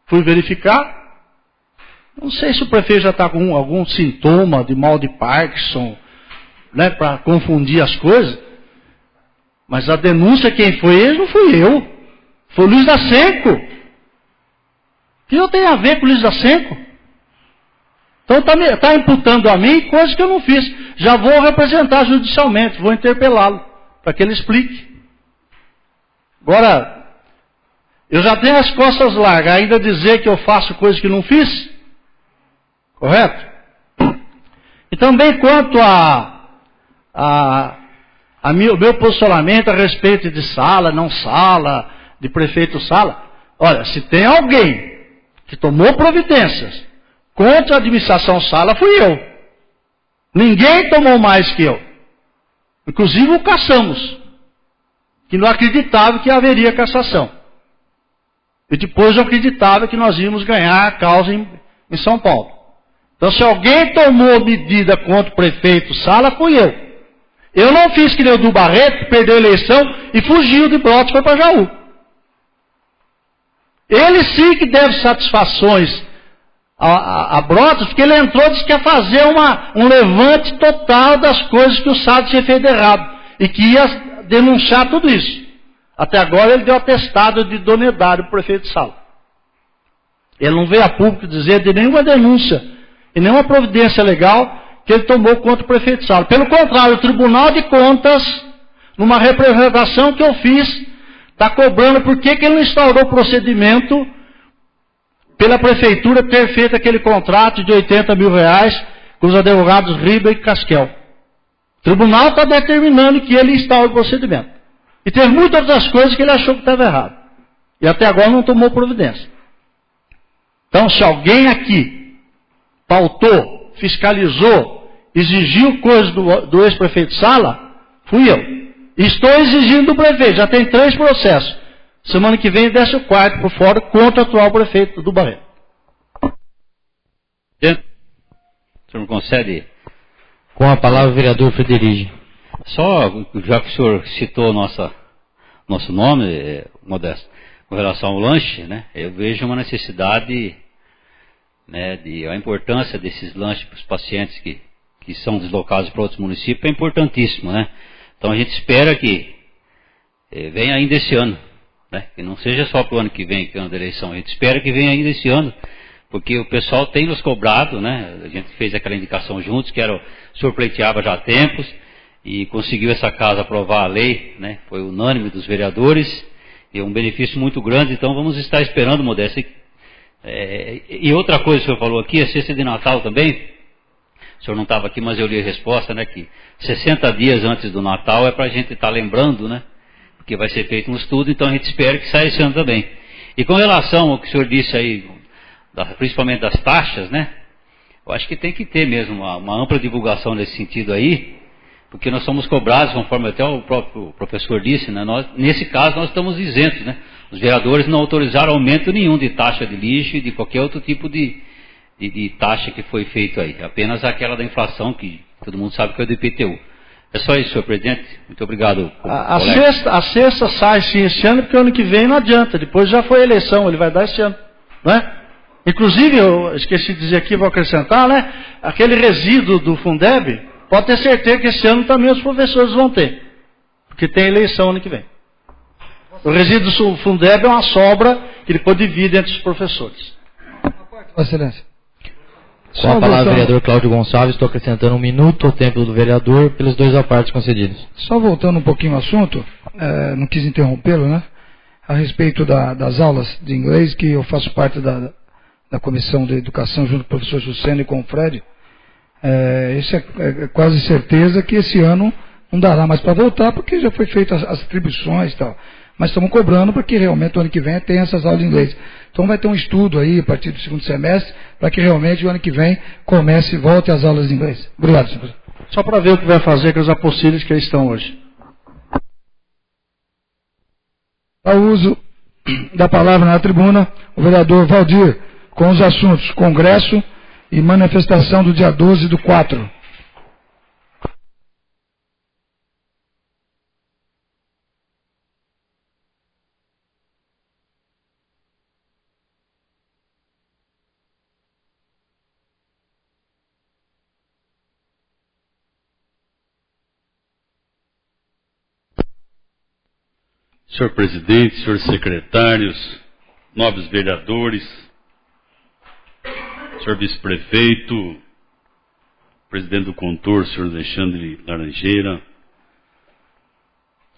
fui verificar, não sei se o prefeito já está com algum sintoma de mal de Parkinson, para confundir as coisas, mas a denúncia quem foi ele não fui eu, foi o Luiz Dacenco. O que eu tenho a ver com o Luiz Dacenco? Então está imputando a mim coisas que eu não fiz. Já vou representar judicialmente, vou interpelá-lo, para que ele explique. Agora, eu já tenho as costas largas, ainda dizer que eu faço coisas que não fiz? Correto? E também quanto o meu posicionamento a respeito de sala, não sala, de prefeito sala, olha, se tem alguém que tomou providências contra a administração sala, fui eu. Ninguém tomou mais que eu. Inclusive o caçamos, que não acreditava que haveria cassação. E depois eu acreditava que nós íamos ganhar a causa em São Paulo. Então se alguém tomou medida contra o prefeito sala, fui eu. Eu não fiz que nem o do Barreto, que perdeu a eleição e fugiu de Brotas e foi para Jaú. Ele sim que deve satisfações a Brotas, porque ele entrou e disse que ia fazer um levante total das coisas que o Sado tinha feito errado. E que ia denunciar tudo isso. Até agora ele deu atestado de idoneidade para o prefeito Sala. Ele não veio a público dizer de nenhuma denúncia e nenhuma providência legal que ele tomou contra o prefeito Sala. Pelo contrário, o Tribunal de Contas, numa representação que eu fiz está cobrando por que ele não instaurou o procedimento pela prefeitura ter feito aquele contrato de R$80 mil com os advogados Riba e Casquel. O tribunal está determinando que ele instaure o procedimento. E tem muitas outras coisas que ele achou que estava errado. E até agora não tomou providência. Então, se alguém aqui pautou, fiscalizou, exigiu coisas do ex-prefeito Sala, fui eu. E estou exigindo do prefeito, já tem 3 processos. Semana que vem desce o 4 por fora contra o atual prefeito do Barreto. O senhor me concede? Com a palavra o vereador Frederici. Só, já que o senhor citou nosso nome, Modesto, com relação ao lanche, né, eu vejo uma necessidade, né, a importância desses lanches para os pacientes que são deslocados para outros municípios é importantíssimo, né? Então a gente espera que venha ainda esse ano, né? Que não seja só para o ano que vem, que é o ano da eleição, a gente espera que venha ainda esse ano, porque o pessoal tem nos cobrado, né? A gente fez aquela indicação juntos, que era o senhor pleiteava já há tempos, e conseguiu essa casa aprovar a lei, né? Foi unânime dos vereadores, e é um benefício muito grande, então vamos estar esperando, Modesto. E outra coisa que o senhor falou aqui, a cesta de Natal também, o senhor não estava aqui, mas eu li a resposta, né? Que 60 dias antes do Natal é para a gente estar lembrando, né? Porque vai ser feito um estudo, então a gente espera que saia esse ano também. E com relação ao que o senhor disse aí, principalmente das taxas, né? Eu acho que tem que ter mesmo uma ampla divulgação nesse sentido aí, porque nós somos cobrados, conforme até o próprio professor disse, né? Nesse caso nós estamos isentos, né? Os vereadores não autorizaram aumento nenhum de taxa de lixo e de qualquer outro tipo de taxa que foi feito aí. Apenas aquela da inflação, que todo mundo sabe que é do IPTU. É só isso, senhor presidente. Muito obrigado. A sexta sai sim esse ano, porque ano que vem não adianta. Depois já foi a eleição, ele vai dar esse ano, não é? Inclusive, eu esqueci de dizer aqui, vou acrescentar, né? Aquele resíduo do Fundeb, pode ter certeza que esse ano também os professores vão ter, porque tem eleição ano que vem. O resíduo do Fundeb é uma sobra que depois divide entre os professores. Excelência. Com a palavra o vereador Cláudio Gonçalves, estou acrescentando 1 minuto ao tempo do vereador pelos 2 apartes concedidos. Só voltando um pouquinho ao assunto, não quis interrompê-lo, né? A respeito das aulas de inglês, que eu faço parte da Comissão de Educação junto com o professor Jusseno e com o Fred. Isso é quase certeza que esse ano não dará mais para voltar, porque já foi feita as atribuições e tal. Mas estamos cobrando para que realmente o ano que vem tenha essas aulas de inglês. Então vai ter um estudo aí a partir do 2º semestre, para que realmente o ano que vem volte às aulas de inglês. Obrigado, senhor presidente. Só para ver o que vai fazer com as apostilas que aí estão hoje. Ao uso da palavra na tribuna, o vereador Valdir, com os assuntos Congresso e manifestação do dia 12/4. Senhor presidente, senhores secretários, nobres vereadores, senhor vice-prefeito, presidente do Contor, senhor Alexandre Laranjeira,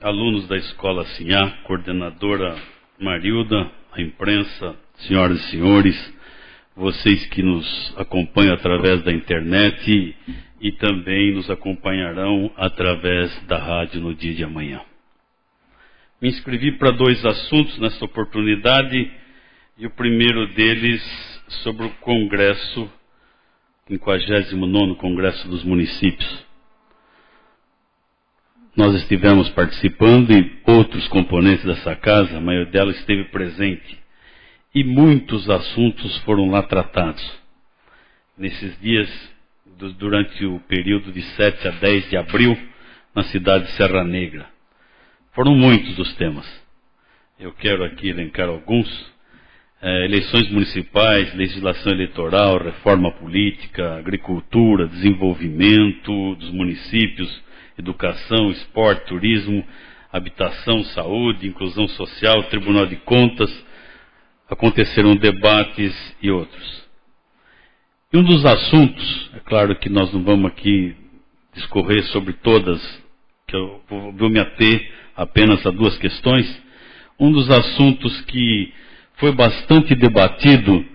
alunos da Escola Sinhá, coordenadora Marilda, a imprensa, senhoras e senhores, vocês que nos acompanham através da internet e também nos acompanharão através da rádio no dia de amanhã. Me inscrevi para 2 assuntos nesta oportunidade, e o primeiro deles sobre o Congresso, 59º Congresso dos Municípios. Nós estivemos participando e outros componentes dessa casa, a maioria delas esteve presente, e muitos assuntos foram lá tratados. Nesses dias, durante o período de 7 a 10 de abril, na cidade de Serra Negra. Foram muitos os temas. Eu quero aqui elencar alguns. Eleições municipais, legislação eleitoral, reforma política, agricultura, desenvolvimento dos municípios, educação, esporte, turismo, habitação, saúde, inclusão social, Tribunal de Contas. Aconteceram debates e outros. E um dos assuntos, é claro que nós não vamos aqui discorrer sobre todas, que eu vou me ater apenas a 2 questões. Um dos assuntos que foi bastante debatido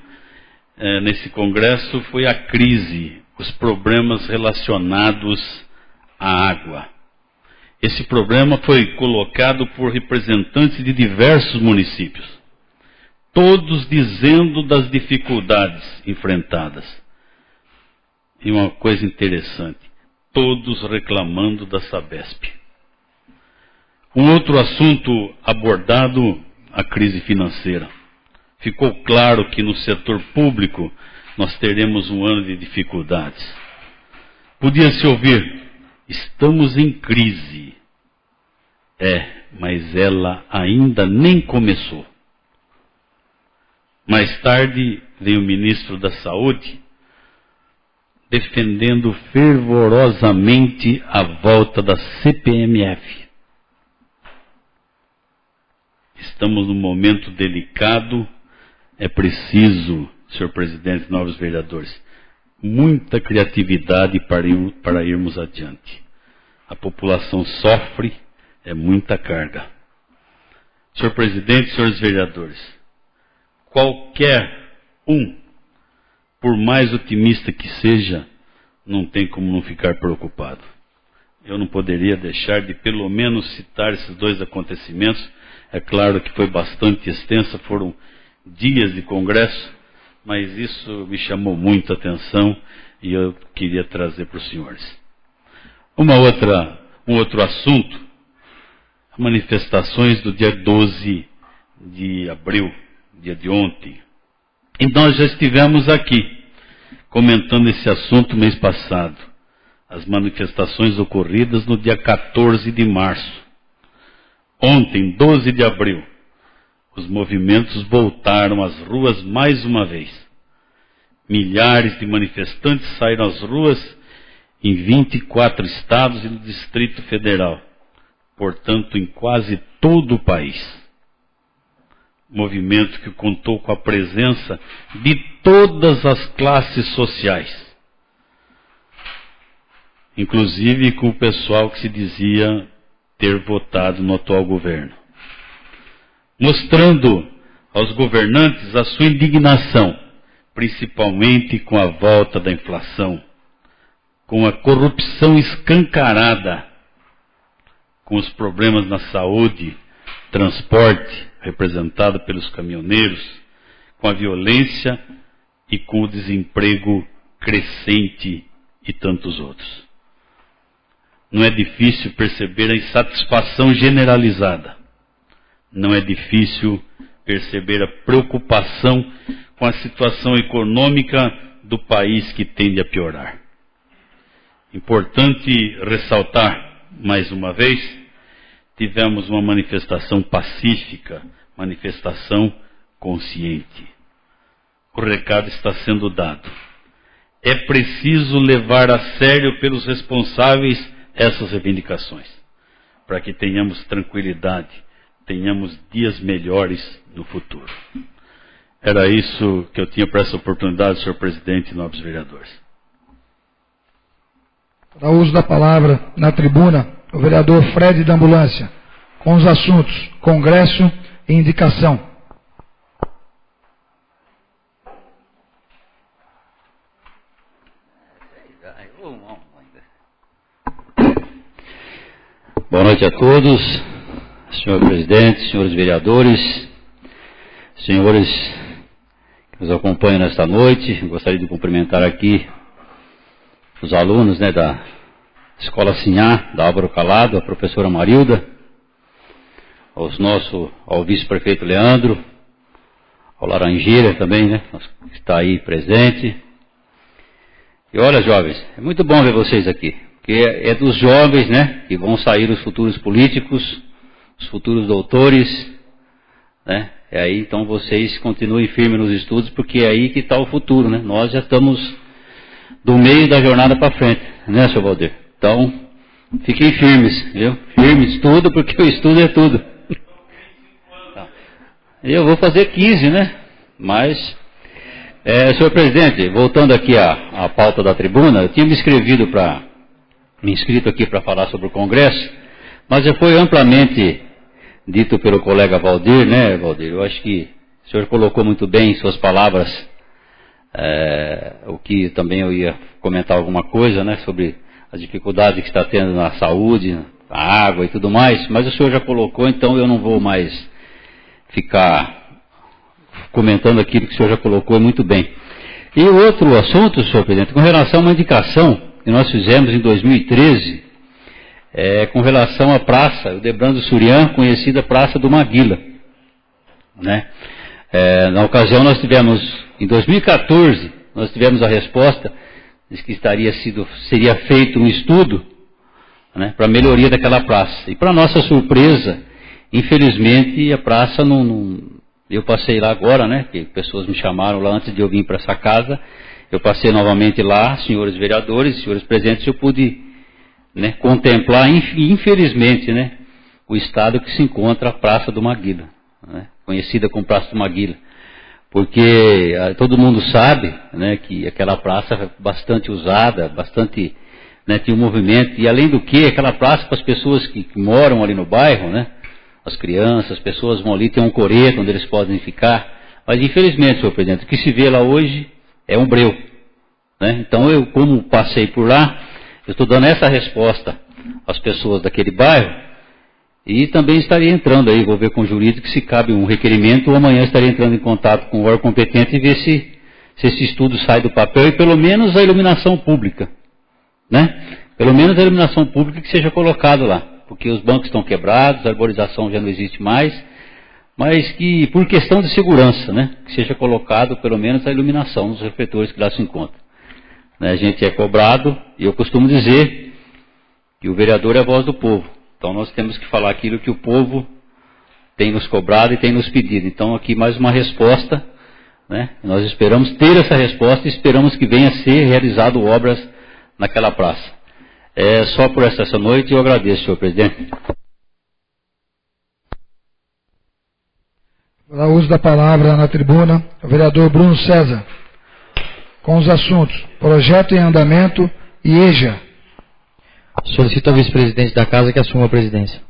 nesse congresso foi a crise, os problemas relacionados à água. Esse problema foi colocado por representantes de diversos municípios, todos dizendo das dificuldades enfrentadas. E uma coisa interessante, todos reclamando da Sabesp. Um outro assunto abordado, a crise financeira. Ficou claro que no setor público nós teremos um ano de dificuldades. Podia-se ouvir, estamos em crise. Mas ela ainda nem começou. Mais tarde veio o ministro da Saúde defendendo fervorosamente a volta da CPMF. Estamos num momento delicado, é preciso, senhor presidente, nobres vereadores, muita criatividade para irmos adiante. A população sofre, é muita carga. Senhor presidente, senhores vereadores, qualquer um, por mais otimista que seja, não tem como não ficar preocupado. Eu não poderia deixar de pelo menos citar esses dois acontecimentos. É claro que foi bastante extensa, foram dias de congresso, mas isso me chamou muito a atenção e eu queria trazer para os senhores. Um outro assunto, manifestações do dia 12 de abril, dia de ontem. E nós já estivemos aqui comentando esse assunto mês passado. As manifestações ocorridas no dia 14 de março. Ontem, 12 de abril, os movimentos voltaram às ruas mais uma vez. Milhares de manifestantes saíram às ruas em 24 estados e no Distrito Federal, portanto, em quase todo o país. Movimento que contou com a presença de todas as classes sociais, inclusive com o pessoal que se dizia ter votado no atual governo, mostrando aos governantes a sua indignação, principalmente com a volta da inflação, com a corrupção escancarada, com os problemas na saúde, transporte, representado pelos caminhoneiros, com a violência e com o desemprego crescente e tantos outros. Não é difícil perceber a insatisfação generalizada. Não é difícil perceber a preocupação com a situação econômica do país que tende a piorar. Importante ressaltar, mais uma vez, tivemos uma manifestação pacífica, manifestação consciente. O recado está sendo dado. É preciso levar a sério pelos responsáveis essas reivindicações, para que tenhamos tranquilidade, tenhamos dias melhores no futuro. Era isso que eu tinha para essa oportunidade, senhor presidente e nobres vereadores. Para uso da palavra na tribuna, o vereador Fred da Ambulância, com os assuntos Congresso e Indicação. Boa noite a todos, senhor presidente, senhores vereadores, senhores que nos acompanham nesta noite. Gostaria de cumprimentar aqui os alunos da Escola Sinhá, da Álvaro Calado, a professora Marilda, ao vice-prefeito Leandro, ao Laranjeira também, que está aí presente. E olha, jovens, é muito bom ver vocês aqui, porque é dos jovens, que vão sair os futuros políticos, os futuros doutores, É aí, então vocês continuem firmes nos estudos, porque é aí que está o futuro, Nós já estamos do meio da jornada para frente, senhor Valdir? Então, fiquem firmes, viu? Firmes, tudo, porque o estudo é tudo. Eu vou fazer 15, Mas, senhor presidente, voltando aqui à pauta da tribuna, eu tinha me inscrito aqui para falar sobre o Congresso, mas já foi amplamente dito pelo colega Valdir, né, Valdir? Eu acho que o senhor colocou muito bem em suas palavras, o que também eu ia comentar alguma coisa, né, sobre as dificuldades que está tendo na saúde, a água e tudo mais, mas o senhor já colocou, então eu não vou mais ficar comentando aquilo que o senhor já colocou muito bem. E o outro assunto, senhor presidente, com relação a uma indicação que nós fizemos em 2013, com relação à praça, o Debrando Surian, conhecida Praça do Maguila, né? Na ocasião nós tivemos, em 2014, nós tivemos a resposta de que seria feito um estudo, né, para a melhoria daquela praça. E para nossa surpresa, infelizmente a praça eu passei lá agora, né, que pessoas me chamaram lá antes de eu vir para essa casa, eu passei novamente lá, senhores vereadores, senhores presentes, eu pude, né, contemplar, infelizmente, né, o estado que se encontra a Praça do Maguila, né, conhecida como Praça do Maguila, porque todo mundo sabe, né, que aquela praça é bastante usada, bastante, né, tinha um movimento, e além do que, aquela praça para as pessoas que moram ali no bairro, né, as crianças, as pessoas vão ali, tem um coreto onde eles podem ficar, mas infelizmente, senhor presidente, o que se vê lá hoje é um breu, né? Então eu, como passei por lá, eu estou dando essa resposta às pessoas daquele bairro, e também estaria entrando aí, vou ver com o jurídico se cabe um requerimento, ou amanhã estaria entrando em contato com o órgão competente e ver se esse estudo sai do papel, e pelo menos a iluminação pública, né? Pelo menos a iluminação pública que seja colocado lá, porque os bancos estão quebrados, a arborização já não existe mais, mas que por questão de segurança, né, que seja colocado pelo menos a iluminação nos refletores que lá se encontram. Né, a gente é cobrado, e eu costumo dizer que o vereador é a voz do povo, então nós temos que falar aquilo que o povo tem nos cobrado e tem nos pedido. Então aqui mais uma resposta, né, nós esperamos ter essa resposta e esperamos que venha a ser realizado obras naquela praça. É só por essa noite, eu agradeço, senhor presidente. Para o uso da palavra na tribuna, o vereador Bruno César, com os assuntos projeto em andamento e EJA. Solicito ao vice-presidente da casa que assuma a presidência.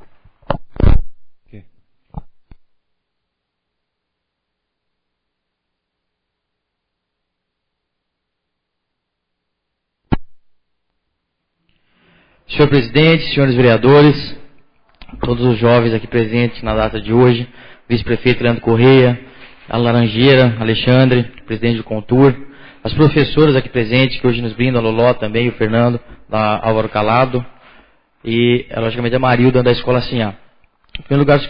Senhor presidente, senhores vereadores, todos os jovens aqui presentes na data de hoje, vice-prefeito Leandro Correia, a Laranjeira, Alexandre, presidente do Contur, as professoras aqui presentes, que hoje nos brindam, a Loló também, o Fernando, da Álvaro Calado, e, logicamente, a Marilda, da Escola Sinhá. Em primeiro lugar,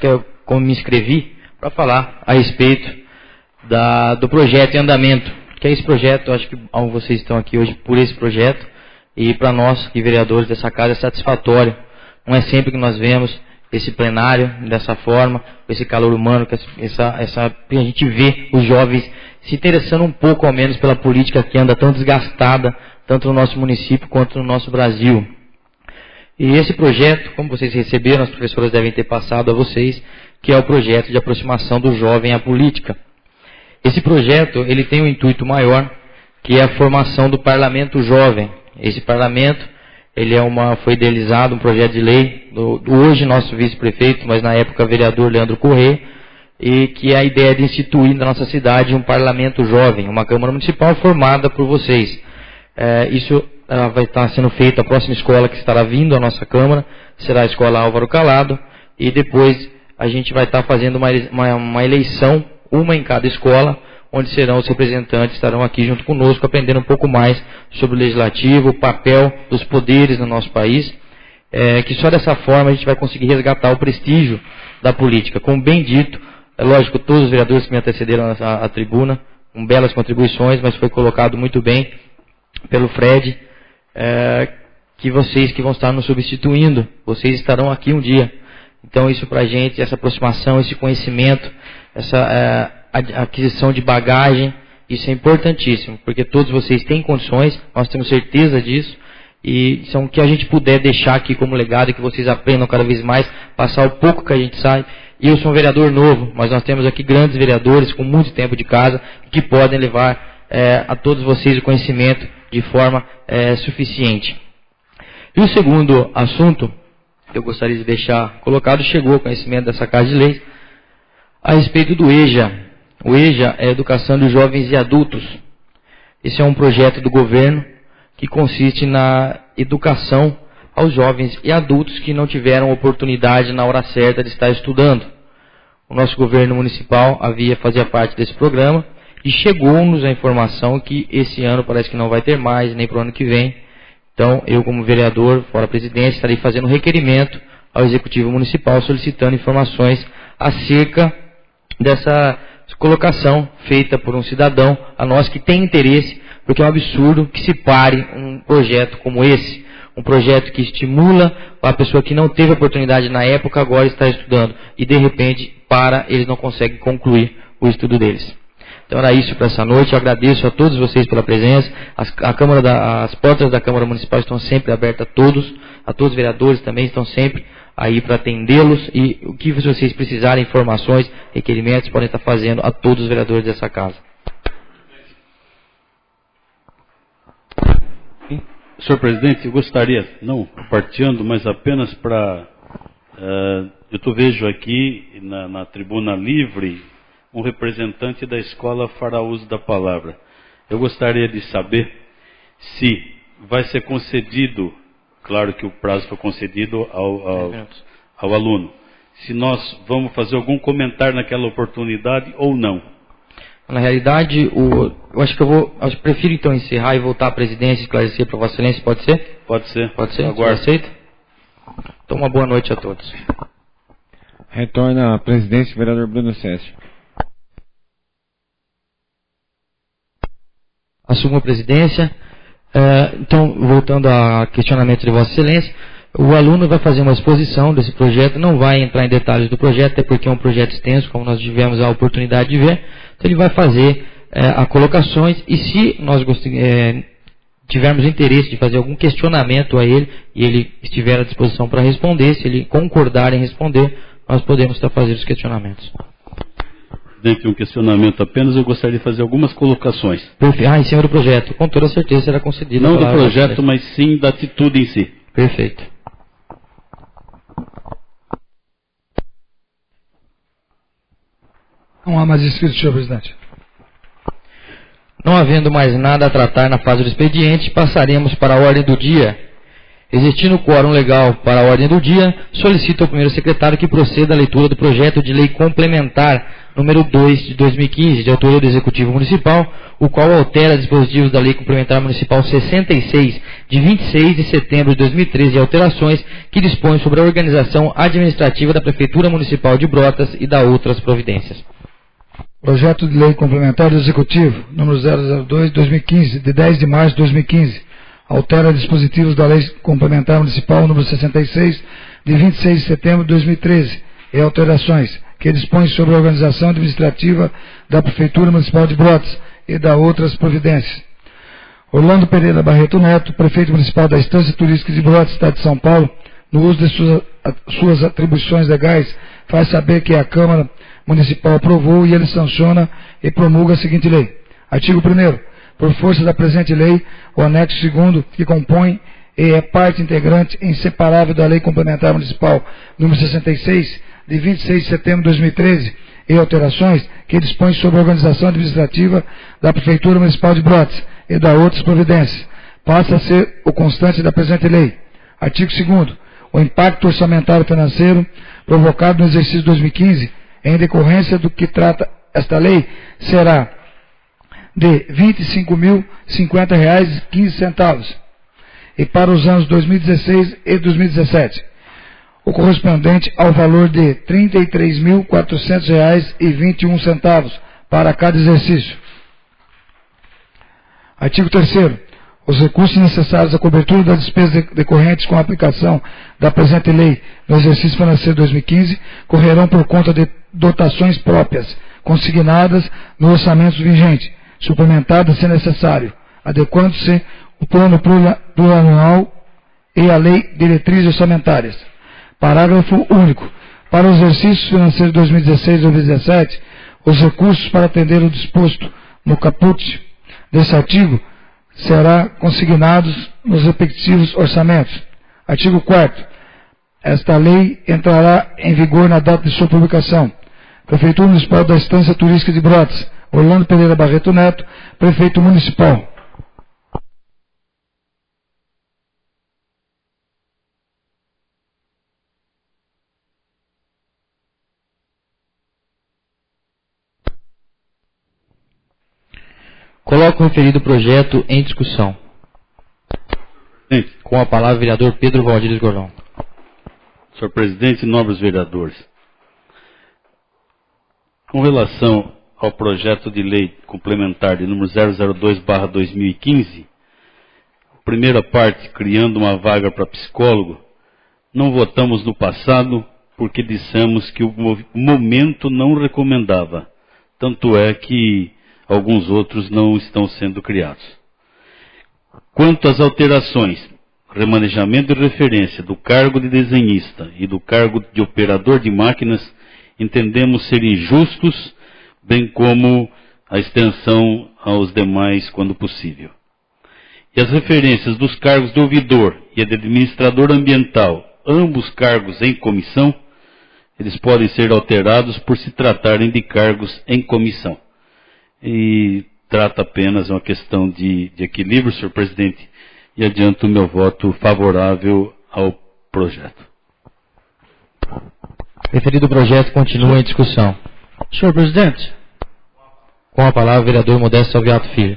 eu me inscrevi para falar a respeito do projeto em andamento, que é esse projeto, acho que vocês estão aqui hoje por esse projeto, e para nós, que vereadores dessa casa, é satisfatório. Não é sempre que nós vemos esse plenário dessa forma, esse calor humano, que a gente vê os jovens se interessando um pouco, ao menos, pela política que anda tão desgastada, tanto no nosso município quanto no nosso Brasil. E esse projeto, como vocês receberam, as professoras devem ter passado a vocês, que é o projeto de aproximação do jovem à política. Esse projeto, ele tem um intuito maior, que é a formação do parlamento jovem. Esse parlamento, ele foi idealizado, um projeto de lei, do hoje nosso vice-prefeito, mas na época vereador Leandro Correia, e que é a ideia de instituir na nossa cidade um parlamento jovem, uma Câmara Municipal formada por vocês. Isso vai estar sendo feito, a próxima escola que estará vindo à nossa Câmara, será a Escola Álvaro Calado, e depois a gente vai estar fazendo uma eleição, uma em cada escola, onde serão os representantes, estarão aqui junto conosco, aprendendo um pouco mais sobre o legislativo, o papel dos poderes no nosso país, que só dessa forma a gente vai conseguir resgatar o prestígio da política. Como bem dito, é lógico, todos os vereadores que me antecederam à tribuna, com belas contribuições, mas foi colocado muito bem pelo Fred, que vocês que vão estar nos substituindo, vocês estarão aqui um dia. Então isso para a gente, essa aproximação, esse conhecimento, essa aquisição de bagagem, isso é importantíssimo, porque todos vocês têm condições, nós temos certeza disso, e são o que a gente puder deixar aqui como legado, que vocês aprendam cada vez mais, passar o pouco que a gente sabe. E eu sou um vereador novo, mas nós temos aqui grandes vereadores com muito tempo de casa, que podem levar a todos vocês o conhecimento de forma suficiente. E o segundo assunto eu gostaria de deixar colocado, chegou ao conhecimento dessa Casa de Leis, a respeito do EJA. O EJA é a Educação de Jovens e Adultos. Esse é um projeto do governo que consiste na educação aos jovens e adultos que não tiveram oportunidade na hora certa de estar estudando. O nosso governo municipal fazia parte desse programa e chegou-nos a informação que esse ano parece que não vai ter mais, nem para o ano que vem. Então, eu como vereador, fora presidente, estarei fazendo um requerimento ao Executivo Municipal solicitando informações acerca dessa colocação feita por um cidadão a nós que tem interesse, porque é um absurdo que se pare um projeto como esse. Um projeto que estimula a pessoa que não teve oportunidade na época, agora está estudando. E de repente, eles não conseguem concluir o estudo deles. Então era isso para essa noite. Eu agradeço a todos vocês pela presença. As portas da Câmara Municipal estão sempre abertas a todos os vereadores também estão sempre aí para atendê-los. E o que vocês precisarem, informações, requerimentos, podem estar fazendo a todos os vereadores dessa casa. Senhor presidente, eu gostaria, não partilhando, mas apenas para... eu vejo aqui na tribuna livre um representante da escola fará uso da palavra. Eu gostaria de saber se vai ser concedido, claro que o prazo foi concedido ao aluno, se nós vamos fazer algum comentário naquela oportunidade ou não. Na realidade, eu acho que prefiro então encerrar e voltar à presidência e esclarecer para Vossa Excelência, pode ser? Pode ser. Pode ser? Agora aceita? Então, uma boa noite a todos. Retorna à presidência o vereador Bruno César. Assumo a presidência. Então, voltando ao questionamento de Vossa Excelência, o aluno vai fazer uma exposição desse projeto, não vai entrar em detalhes do projeto, até porque é um projeto extenso, como nós tivemos a oportunidade de ver. Então, ele vai fazer as colocações e se nós tivermos interesse de fazer algum questionamento a ele, e ele estiver à disposição para responder, se ele concordar em responder, nós podemos estar fazendo os questionamentos. Dentro de um questionamento apenas, eu gostaria de fazer algumas colocações. Perfeito. Em cima do projeto, com toda certeza será concedido. Não do projeto, mas sim da atitude em si. Perfeito. Não há mais inscritos, senhor presidente. Não havendo mais nada a tratar na fase do expediente, passaremos para a ordem do dia. Existindo quórum legal para a ordem do dia, solicito ao primeiro secretário que proceda à leitura do projeto de lei complementar número 2 de 2015, de autoria do Executivo Municipal, o qual altera dispositivos da Lei Complementar Municipal 66, de 26 de setembro de 2013, e alterações que dispõem sobre a organização administrativa da Prefeitura Municipal de Brotas e da outras providências. Projeto de Lei Complementar do Executivo, número 002/2015, de 10 de março de 2015, altera dispositivos da Lei Complementar Municipal número 66, de 26 de setembro de 2013, e alterações que dispõem sobre a organização administrativa da Prefeitura Municipal de Brotas e da outras providências. Orlando Pereira Barreto Neto, prefeito municipal da Estância Turística de Brotas, Estado de São Paulo, no uso de suas atribuições legais, faz saber que a Câmara Municipal aprovou e ele sanciona e promulga a seguinte lei. Artigo 1º. Por força da presente lei, o anexo 2º, que compõe e é parte integrante inseparável da Lei Complementar Municipal número 66, de 26 de setembro de 2013, e alterações que dispõem sobre a organização administrativa da Prefeitura Municipal de Brotas e da outras providências, passa a ser o constante da presente lei. Artigo 2º. O impacto orçamentário financeiro provocado no exercício 2015, em decorrência do que trata esta lei, será de R$ 25.050,15, e para os anos 2016 e 2017, o correspondente ao valor de R$ 33.400,21 para cada exercício. Artigo 3º. Os recursos necessários à cobertura das despesas decorrentes com a aplicação da presente lei no exercício financeiro 2015 correrão por conta de dotações próprias, consignadas no orçamento vigente, suplementadas se necessário, adequando-se o plano plurianual e a lei diretrizes orçamentárias. Parágrafo único. Para os exercícios financeiros 2016 e 2017, os recursos para atender o disposto no caput desse artigo serão consignados nos respectivos orçamentos. Artigo 4º. Esta lei entrará em vigor na data de sua publicação. Prefeitura Municipal da Estância Turística de Brotas, Orlando Pereira Barreto Neto, Prefeito Municipal. Coloco o referido projeto em discussão. Com a palavra o vereador Pedro Valdir Gorlão. Senhor presidente, nobres vereadores. Com relação ao projeto de lei complementar de número 002/2015, primeira parte, criando uma vaga para psicólogo, não votamos no passado porque dissemos que o momento não recomendava. Tanto é que alguns outros não estão sendo criados. Quanto às alterações, remanejamento e referência do cargo de desenhista e do cargo de operador de máquinas, entendemos ser injustos, bem como a extensão aos demais quando possível. E as referências dos cargos de ouvidor e de administrador ambiental, ambos cargos em comissão, eles podem ser alterados por se tratarem de cargos em comissão. E trata apenas uma questão de equilíbrio, senhor presidente, e adianto o meu voto favorável ao projeto. Referido projeto continua em discussão. Senhor presidente. Com a palavra o vereador Modesto Salviato Filho.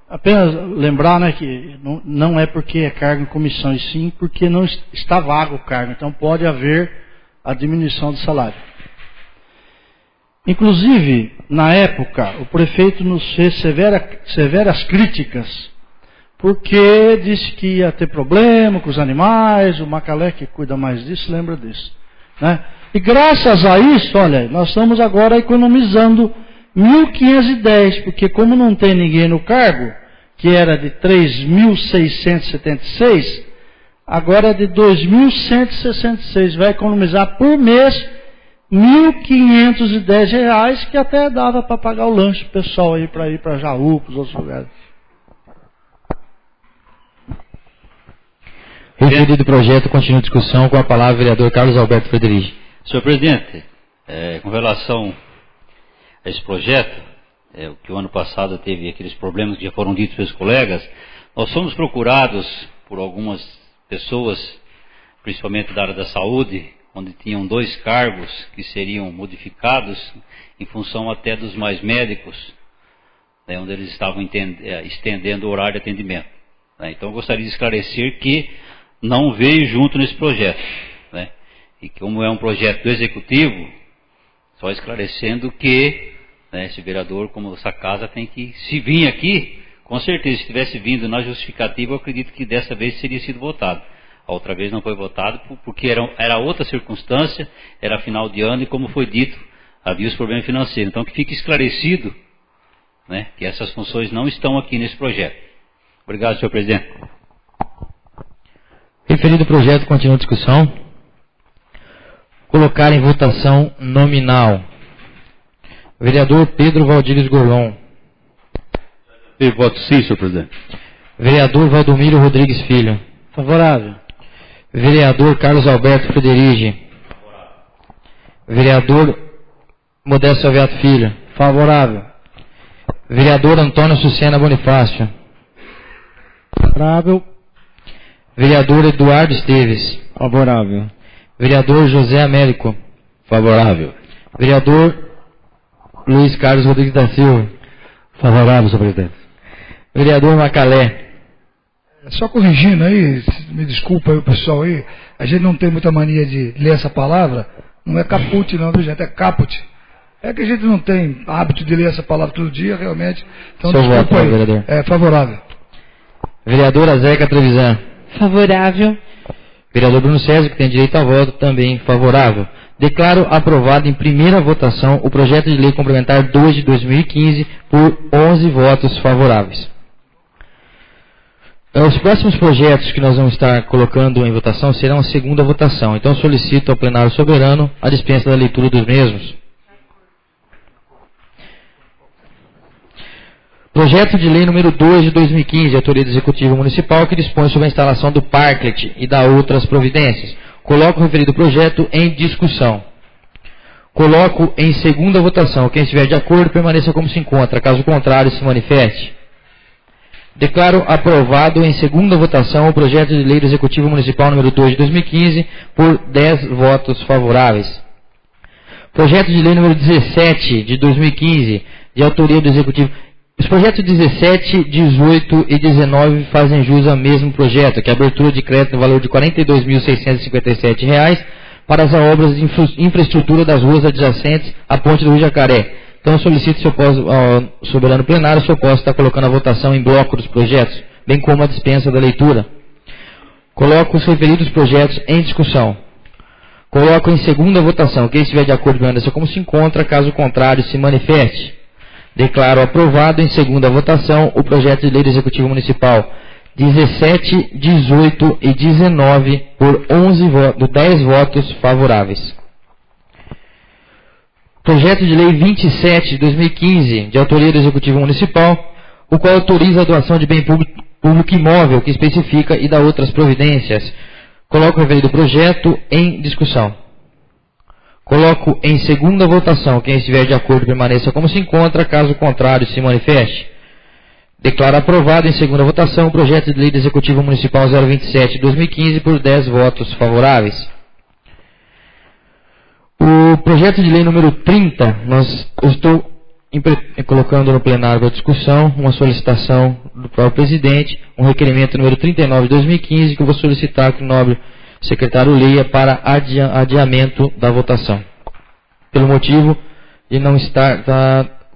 Apenas lembrar, né, que não é porque é cargo em comissão, e sim porque não está vago o cargo. Então pode haver a diminuição do salário. Inclusive, na época, o prefeito nos fez severas críticas, porque disse que ia ter problema com os animais, o Macalé que cuida mais disso, lembra disso. Né? E graças a isso, olha, nós estamos agora economizando 1.510, porque como não tem ninguém no cargo, que era de 3.676, agora é de 2.166, vai economizar por mês R$1.510, que até dava para pagar o lanche pro pessoal aí para ir para Jaú, para os outros lugares. Referido projeto continua em discussão. Com a palavra o vereador Carlos Alberto Frederici. Senhor presidente, com relação a esse projeto, que o ano passado teve aqueles problemas que já foram ditos pelos colegas, nós fomos procurados por algumas pessoas, principalmente da área da saúde, onde tinham 2 cargos que seriam modificados em função até dos mais médicos, né, onde eles estavam estendendo o horário de atendimento. Né. Então eu gostaria de esclarecer que não veio junto nesse projeto. Né, e como é um projeto do Executivo, só esclarecendo que esse vereador, como essa casa, tem que, se vir aqui, com certeza, se tivesse vindo na justificativa, eu acredito que dessa vez teria sido votado. A outra vez não foi votado porque era outra circunstância, era final de ano e, como foi dito, havia os problemas financeiros. Então que fique esclarecido, né, que essas funções não estão aqui nesse projeto. Obrigado, senhor presidente. Referido projeto continua em discussão. Colocar em votação nominal. Vereador Pedro Valdir Gorlão. Eu voto sim, senhor presidente. Vereador Valdomiro Rodrigues Filho. Favorável. Vereador Carlos Alberto Frederici. Vereador Modesto Salviato Filho. Favorável. Vereador Antônio Sucena Bonifácio. Favorável. Vereador Eduardo Esteves. Favorável. Vereador José Américo. Favorável. Vereador Luiz Carlos Rodrigues da Silva. Favorável, senhor presidente. Vereador Macalé. Só corrigindo aí, me desculpa aí o pessoal aí, a gente não tem muita mania de ler essa palavra, não é caput não, viu gente, é caput. É que a gente não tem hábito de ler essa palavra todo dia, realmente. Então Seu desculpa voto, aí. vereador. É favorável. Vereadora Zeca Trevisan. Favorável. Vereador Bruno César, que tem direito a voto, também favorável. Declaro aprovado em primeira votação o projeto de lei complementar 2 de 2015 por 11 votos favoráveis. Os próximos projetos que nós vamos estar colocando em votação serão a segunda votação. Então solicito ao plenário soberano a dispensa da leitura dos mesmos. Projeto de lei número 2 de 2015, autoria do Executivo Municipal, que dispõe sobre a instalação do parklet e da outras providências. Coloco o referido projeto em discussão. Coloco em segunda votação. Quem estiver de acordo, permaneça como se encontra. Caso contrário, se manifeste. Declaro aprovado em segunda votação o projeto de lei do Executivo Municipal número 2 de 2015 por 10 votos favoráveis. Projeto de lei número 17 de 2015, de autoria do Executivo. Os projetos 17, 18 e 19 fazem jus ao mesmo projeto, que é a abertura de crédito no valor de R$ 42.657 para as obras de infraestrutura das ruas adjacentes à ponte do Rio Jacaré. Então, solicito ao soberano plenário se eu posso estar colocando a votação em bloco dos projetos, bem como a dispensa da leitura. Coloco os referidos projetos em discussão. Coloco em segunda votação. Quem estiver de acordo, permaneça como se encontra. Caso contrário, se manifeste. Declaro aprovado em segunda votação o projeto de lei do Executivo Municipal 17, 18 e 19 por 10 votos favoráveis. Projeto de lei 27 de 2015, de autoria do Executivo Municipal, o qual autoriza a doação de bem público imóvel, que especifica e dá outras providências. Coloco o referido projeto em discussão. Coloco em segunda votação. Quem estiver de acordo, permaneça como se encontra. Caso contrário, se manifeste. Declaro aprovado em segunda votação o projeto de lei do Executivo Municipal 027 de 2015 por 10 votos favoráveis. O projeto de lei número 30, eu estou colocando no plenário para discussão uma solicitação do próprio presidente, um requerimento número 39 de 2015, que eu vou solicitar que o nobre secretário leia para adiamento da votação. Pelo motivo de não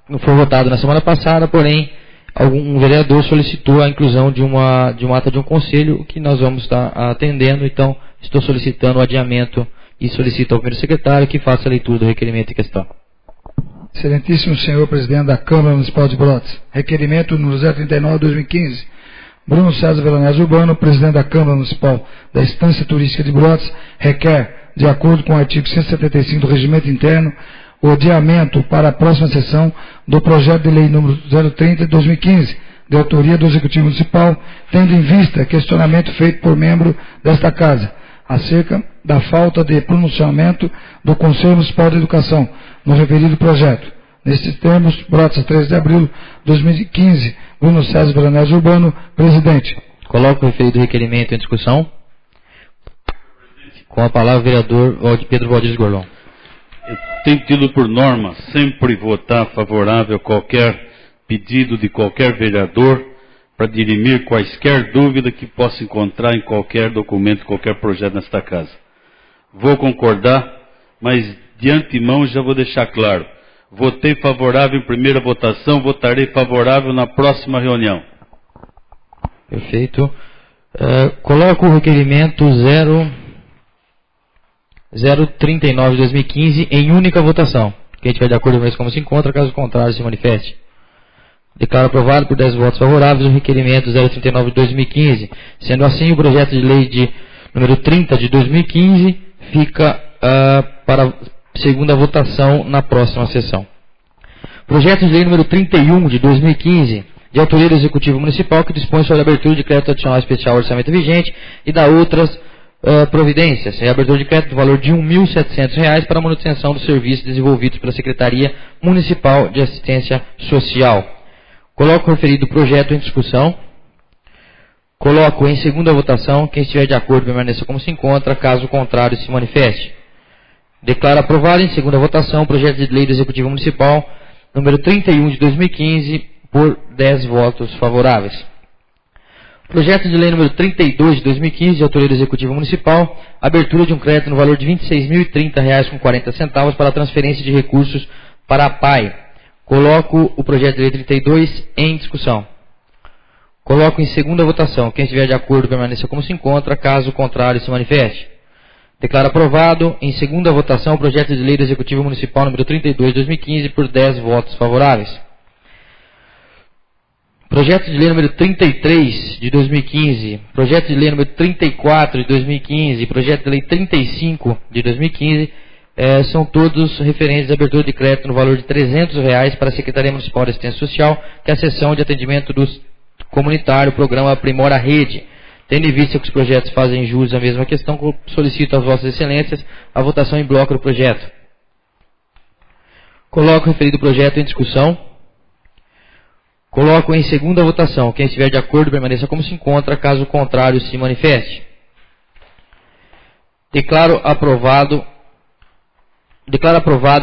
não foi votado na semana passada, porém, um vereador solicitou a inclusão de uma ata de um conselho, que nós vamos estar atendendo, então estou solicitando o adiamento e solicito ao primeiro secretário que faça a leitura do requerimento em questão. Excelentíssimo senhor presidente da Câmara Municipal de Brotas, requerimento número 039 de 2015, Bruno César Veronese Urbano, presidente da Câmara Municipal da Estância Turística de Brotas, requer, de acordo com o artigo 175 do Regimento Interno, o adiamento para a próxima sessão do projeto de lei número 030 de 2015, de autoria do Executivo Municipal, tendo em vista questionamento feito por membro desta Casa, acerca da falta de pronunciamento do Conselho Municipal de Educação no referido projeto. Nestes termos, Brotas, 13 de abril de 2015, Bruno César Veronese Urbano, presidente. Coloco o referido requerimento em discussão. Com a palavra o vereador Pedro Valdir Gorlon. Eu tenho tido por norma sempre votar favorável a qualquer pedido de qualquer vereador para dirimir quaisquer dúvida que possa encontrar em qualquer documento, qualquer projeto nesta casa. Vou concordar, mas de antemão já vou deixar claro. Votei favorável em primeira votação, votarei favorável na próxima reunião. Perfeito. Coloco o requerimento 039 de 2015 em única votação. Quem estiver de acordo com isso, como se encontra, caso contrário, se manifeste. Declaro aprovado por 10 votos favoráveis o requerimento 039 de 2015. Sendo assim, o projeto de lei número 30 de 2015 fica para segunda votação na próxima sessão. Projeto de lei número 31 de 2015, de autoria do Executivo Municipal, que dispõe sobre a abertura de crédito adicional especial ao orçamento vigente e da outras providências. É a abertura de crédito no valor de R$ 1.700 para a manutenção dos serviços desenvolvidos pela Secretaria Municipal de Assistência Social. Coloco o referido projeto em discussão. Coloco em segunda votação. Quem estiver de acordo, permaneça como se encontra. Caso contrário, se manifeste. Declaro aprovado em segunda votação o projeto de lei do Executivo Municipal número 31 de 2015 por 10 votos favoráveis. Projeto de lei número 32 de 2015, de autoria do Executivo Municipal, abertura de um crédito no valor de R$ 26.030,40 para a transferência de recursos para a PAI. Coloco o projeto de lei 32 em discussão. Coloco em segunda votação. Quem estiver de acordo, permaneça como se encontra. Caso contrário, se manifeste. Declaro aprovado em segunda votação o projeto de lei do Executivo Municipal número 32 de 2015 por 10 votos favoráveis. Projeto de lei número 33 de 2015, projeto de lei número 34 de 2015, projeto de lei 35 de 2015, são todos referentes à abertura de crédito no valor de R$ 300 para a Secretaria Municipal de Assistência Social, que é a seção de atendimento comunitário, programa Aprimora a Rede. Tendo em vista que os projetos fazem jus à mesma questão, solicito às vossas excelências a votação em bloco do projeto. Coloco o referido projeto em discussão. Coloco em segunda votação. Quem estiver de acordo permaneça como se encontra, caso contrário se manifeste. Declaro aprovado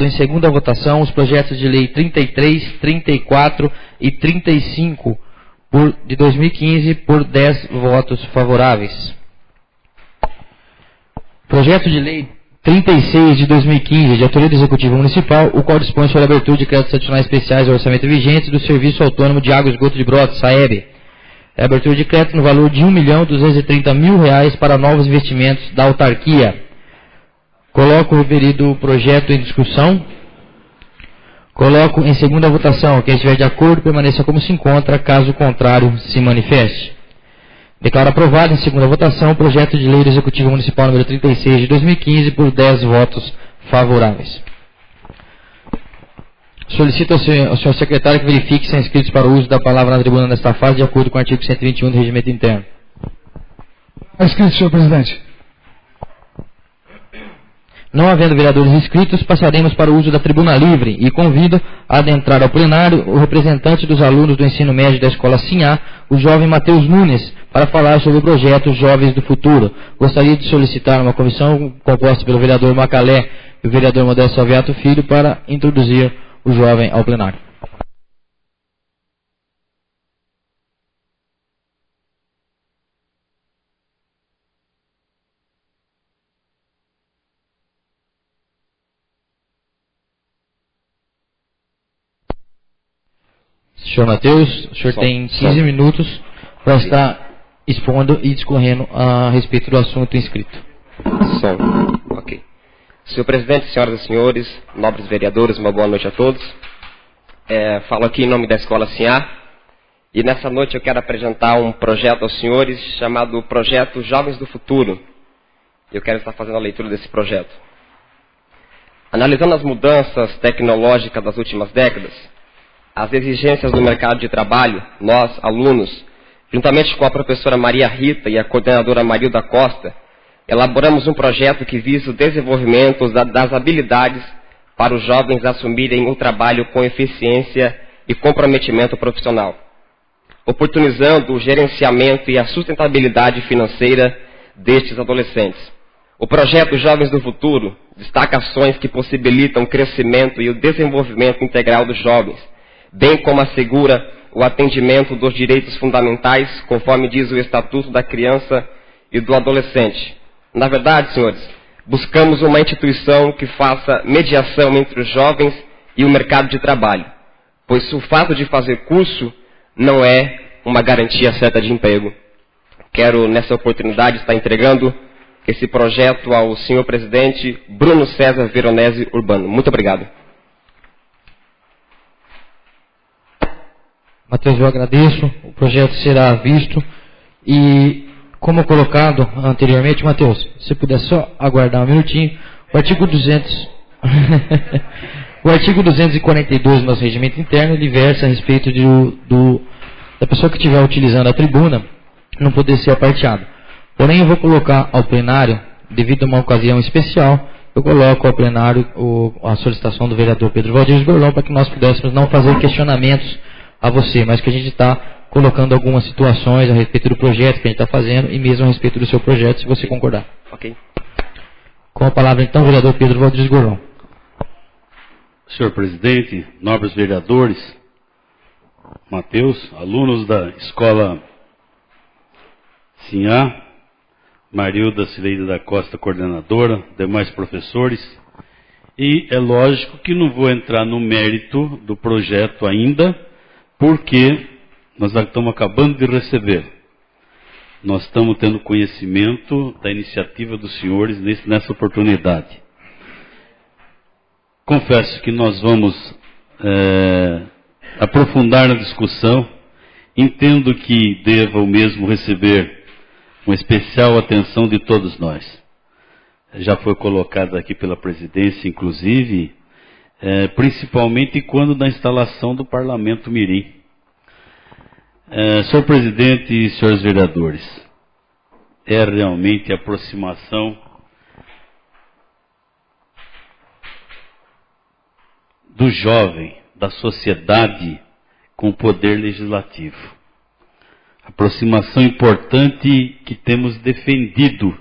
em segunda votação os projetos de lei 33, 34 e 35 de 2015 por 10 votos favoráveis. Projeto de lei 36 de 2015, de autoria do Executivo Municipal, o qual dispõe sobre a abertura de créditos adicionais especiais ao orçamento vigente do Serviço Autônomo de Água e Esgoto de Brotas, SAEB. A abertura de crédito no valor de R$ 1.230.000 para novos investimentos da autarquia. Coloco o referido projeto em discussão. Coloco em segunda votação. Quem estiver de acordo, permaneça como se encontra. Caso contrário, se manifeste. Declaro aprovado em segunda votação o projeto de lei do Executivo Municipal número 36 de 2015 por 10 votos favoráveis. Solicito ao senhor secretário que verifique se são inscritos para o uso da palavra na tribuna nesta fase, de acordo com o artigo 121 do Regimento Interno. Está inscrito, senhor presidente. Não havendo vereadores inscritos, passaremos para o uso da tribuna livre e convido a adentrar ao plenário o representante dos alunos do ensino médio da Escola Sinhá, o jovem Matheus Nunes, para falar sobre o projeto Jovens do Futuro. Gostaria de solicitar uma comissão composta pelo vereador Macalé e o vereador Modesto Salviato Filho para introduzir o jovem ao plenário. Senhor Matheus, o senhor tem 15 minutos para estar expondo e discorrendo a respeito do assunto inscrito. Ok. Senhor presidente, senhoras e senhores, nobres vereadores, uma boa noite a todos. Falo aqui em nome da Escola Sinhá e nessa noite eu quero apresentar um projeto aos senhores chamado Projeto Jovens do Futuro. Eu quero estar fazendo a leitura desse projeto. Analisando as mudanças tecnológicas das últimas décadas, as exigências do mercado de trabalho, nós, alunos, juntamente com a professora Maria Rita e a coordenadora Marilda Costa, elaboramos um projeto que visa o desenvolvimento das habilidades para os jovens assumirem o trabalho com eficiência e comprometimento profissional, oportunizando o gerenciamento e a sustentabilidade financeira destes adolescentes. O projeto Jovens do Futuro destaca ações que possibilitam o crescimento e o desenvolvimento integral dos jovens, bem como assegura o atendimento dos direitos fundamentais, conforme diz o Estatuto da Criança e do Adolescente. Na verdade, senhores, buscamos uma instituição que faça mediação entre os jovens e o mercado de trabalho, pois o fato de fazer curso não é uma garantia certa de emprego. Quero, nessa oportunidade, estar entregando esse projeto ao senhor presidente Bruno César Veronese Urbano. Muito obrigado. Matheus, eu agradeço. O projeto será visto e, como colocado anteriormente, Matheus, se puder só aguardar um minutinho, o artigo 242 do nosso regimento interno, ele versa a respeito da pessoa que estiver utilizando a tribuna não poder ser aparteada. Porém, eu vou colocar ao plenário, devido a uma ocasião especial, eu coloco ao plenário a solicitação do vereador Pedro Valdir Gorlão para que nós pudéssemos não fazer questionamentos a você, mas que a gente está colocando algumas situações a respeito do projeto que a gente está fazendo e mesmo a respeito do seu projeto, se você concordar. Ok. Com a palavra, então, o vereador Pedro Valdir Gorlão. Senhor presidente, nobres vereadores, Matheus, alunos da Escola Sinhá, Marilda Cileide da Costa, coordenadora, demais professores, e é lógico que não vou entrar no mérito do projeto ainda, porque nós estamos acabando de receber. Nós estamos tendo conhecimento da iniciativa dos senhores nessa oportunidade. Confesso que nós vamos aprofundar na discussão. Entendo que deva o mesmo receber uma especial atenção de todos nós. Já foi colocado aqui pela presidência, inclusive, principalmente quando da instalação do Parlamento Mirim. Senhor presidente e senhores vereadores, é realmente a aproximação do jovem, da sociedade com o poder legislativo. Aproximação importante que temos defendido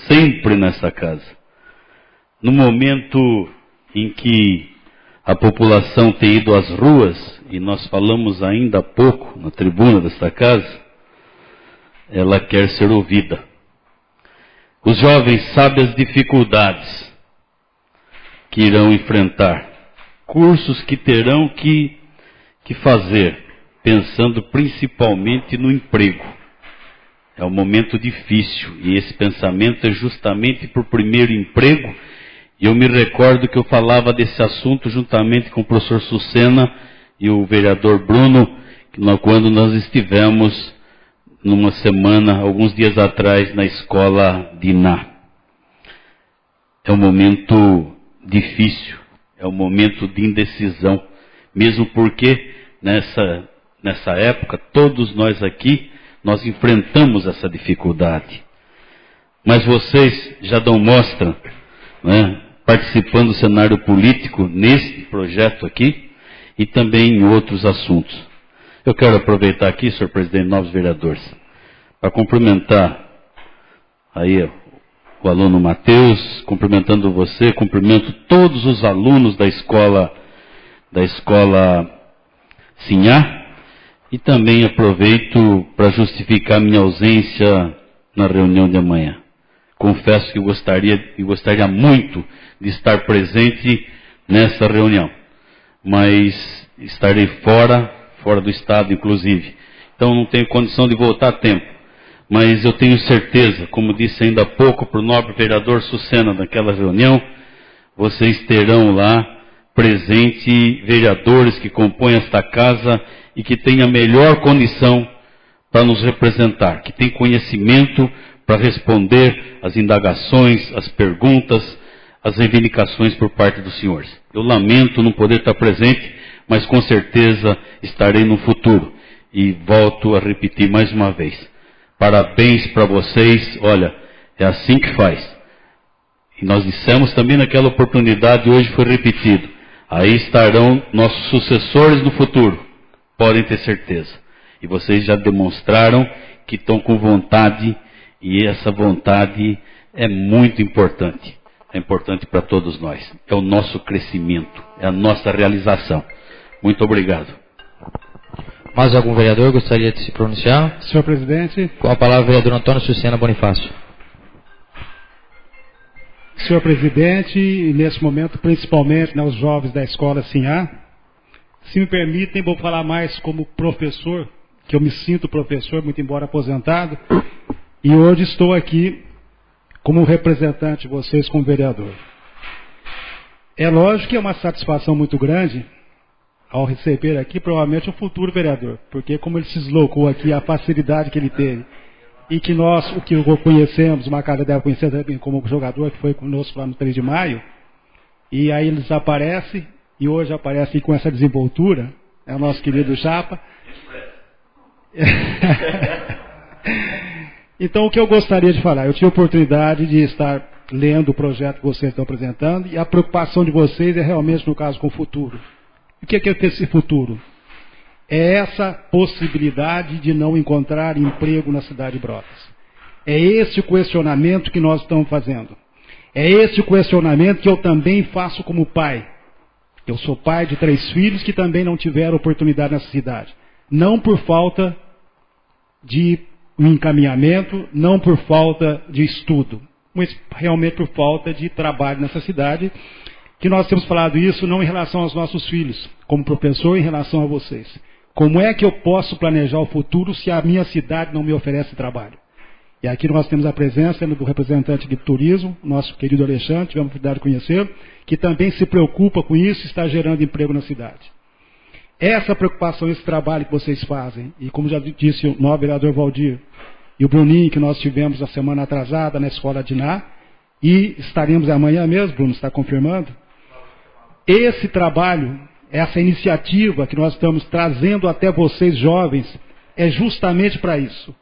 sempre nessa casa. No momento em que a população tem ido às ruas, e nós falamos ainda há pouco na tribuna desta casa, ela quer ser ouvida. Os jovens sabem as dificuldades que irão enfrentar, cursos que terão que fazer, pensando principalmente no emprego. É um momento difícil, e esse pensamento é justamente para o primeiro emprego. E eu me recordo que eu falava desse assunto juntamente com o professor Sucena e o vereador Bruno, quando nós estivemos numa semana, alguns dias atrás, na escola de Iná. É um momento difícil, é um momento de indecisão, mesmo porque nessa época, todos nós aqui, nós enfrentamos essa dificuldade. Mas vocês já dão mostra, né, participando do cenário político nesse projeto aqui e também em outros assuntos. Eu quero aproveitar aqui, senhor presidente, novos vereadores, para cumprimentar aí o aluno Matheus, cumprimentando você, cumprimento todos os alunos da escola Sinhá, e também aproveito para justificar minha ausência na reunião de amanhã. Confesso que gostaria muito de estar presente nessa reunião, mas estarei fora do estado, inclusive. Então não tenho condição de voltar a tempo. Mas eu tenho certeza, como disse ainda há pouco para o nobre vereador Sucena naquela reunião, vocês terão lá presente vereadores que compõem esta casa e que têm a melhor condição para nos representar, que têm conhecimento para responder às indagações, às perguntas, às reivindicações por parte dos senhores. Eu lamento não poder estar presente, mas com certeza estarei no futuro. E volto a repetir mais uma vez. Parabéns para vocês, olha, é assim que faz. E nós dissemos também naquela oportunidade, hoje foi repetido. Aí estarão nossos sucessores no futuro, podem ter certeza. E vocês já demonstraram que estão com vontade, e essa vontade é muito importante. É importante para todos nós. É o nosso crescimento, é a nossa realização. Muito obrigado. Mais algum vereador gostaria de se pronunciar? Senhor presidente. Com a palavra o vereador Antônio Sucena Bonifácio. Senhor presidente, e nesse momento, principalmente os jovens da escola Sinhá, se me permitem, vou falar mais como professor, que eu me sinto professor, muito embora aposentado, e hoje estou aqui como representante de vocês, como vereador. É lógico que é uma satisfação muito grande ao receber aqui, provavelmente, o futuro vereador, porque como ele se deslocou aqui, a facilidade que ele teve, e que nós, o que conhecemos, uma casa deve conhecer também como jogador, que foi conosco lá no 3 de maio, e aí ele desaparece, e hoje aparece com essa desenvoltura, é o nosso querido Chapa. Então, o que eu gostaria de falar, eu tive a oportunidade de estar lendo o projeto que vocês estão apresentando, e a preocupação de vocês é realmente, no caso, com o futuro. O que é esse futuro? É essa possibilidade de não encontrar emprego na cidade de Brotas. É esse o questionamento que nós estamos fazendo. É esse o questionamento que eu também faço como pai. Eu sou pai de 3 filhos que também não tiveram oportunidade nessa cidade. Não por falta de encaminhamento, não por falta de estudo, mas realmente por falta de trabalho nessa cidade, que nós temos falado isso não em relação aos nossos filhos, como professor, em relação a vocês. Como é que eu posso planejar o futuro se a minha cidade não me oferece trabalho? E aqui nós temos a presença do representante de turismo, nosso querido Alexandre, tivemos a oportunidade de conhecer, que também se preocupa com isso e está gerando emprego na cidade. Essa preocupação, esse trabalho que vocês fazem, e como já disse o nobre vereador Valdir, e o Bruninho, que nós tivemos a semana atrasada na escola de Iná, e estaremos amanhã mesmo, Bruno, está confirmando? Esse trabalho, essa iniciativa que nós estamos trazendo até vocês jovens, é justamente para isso.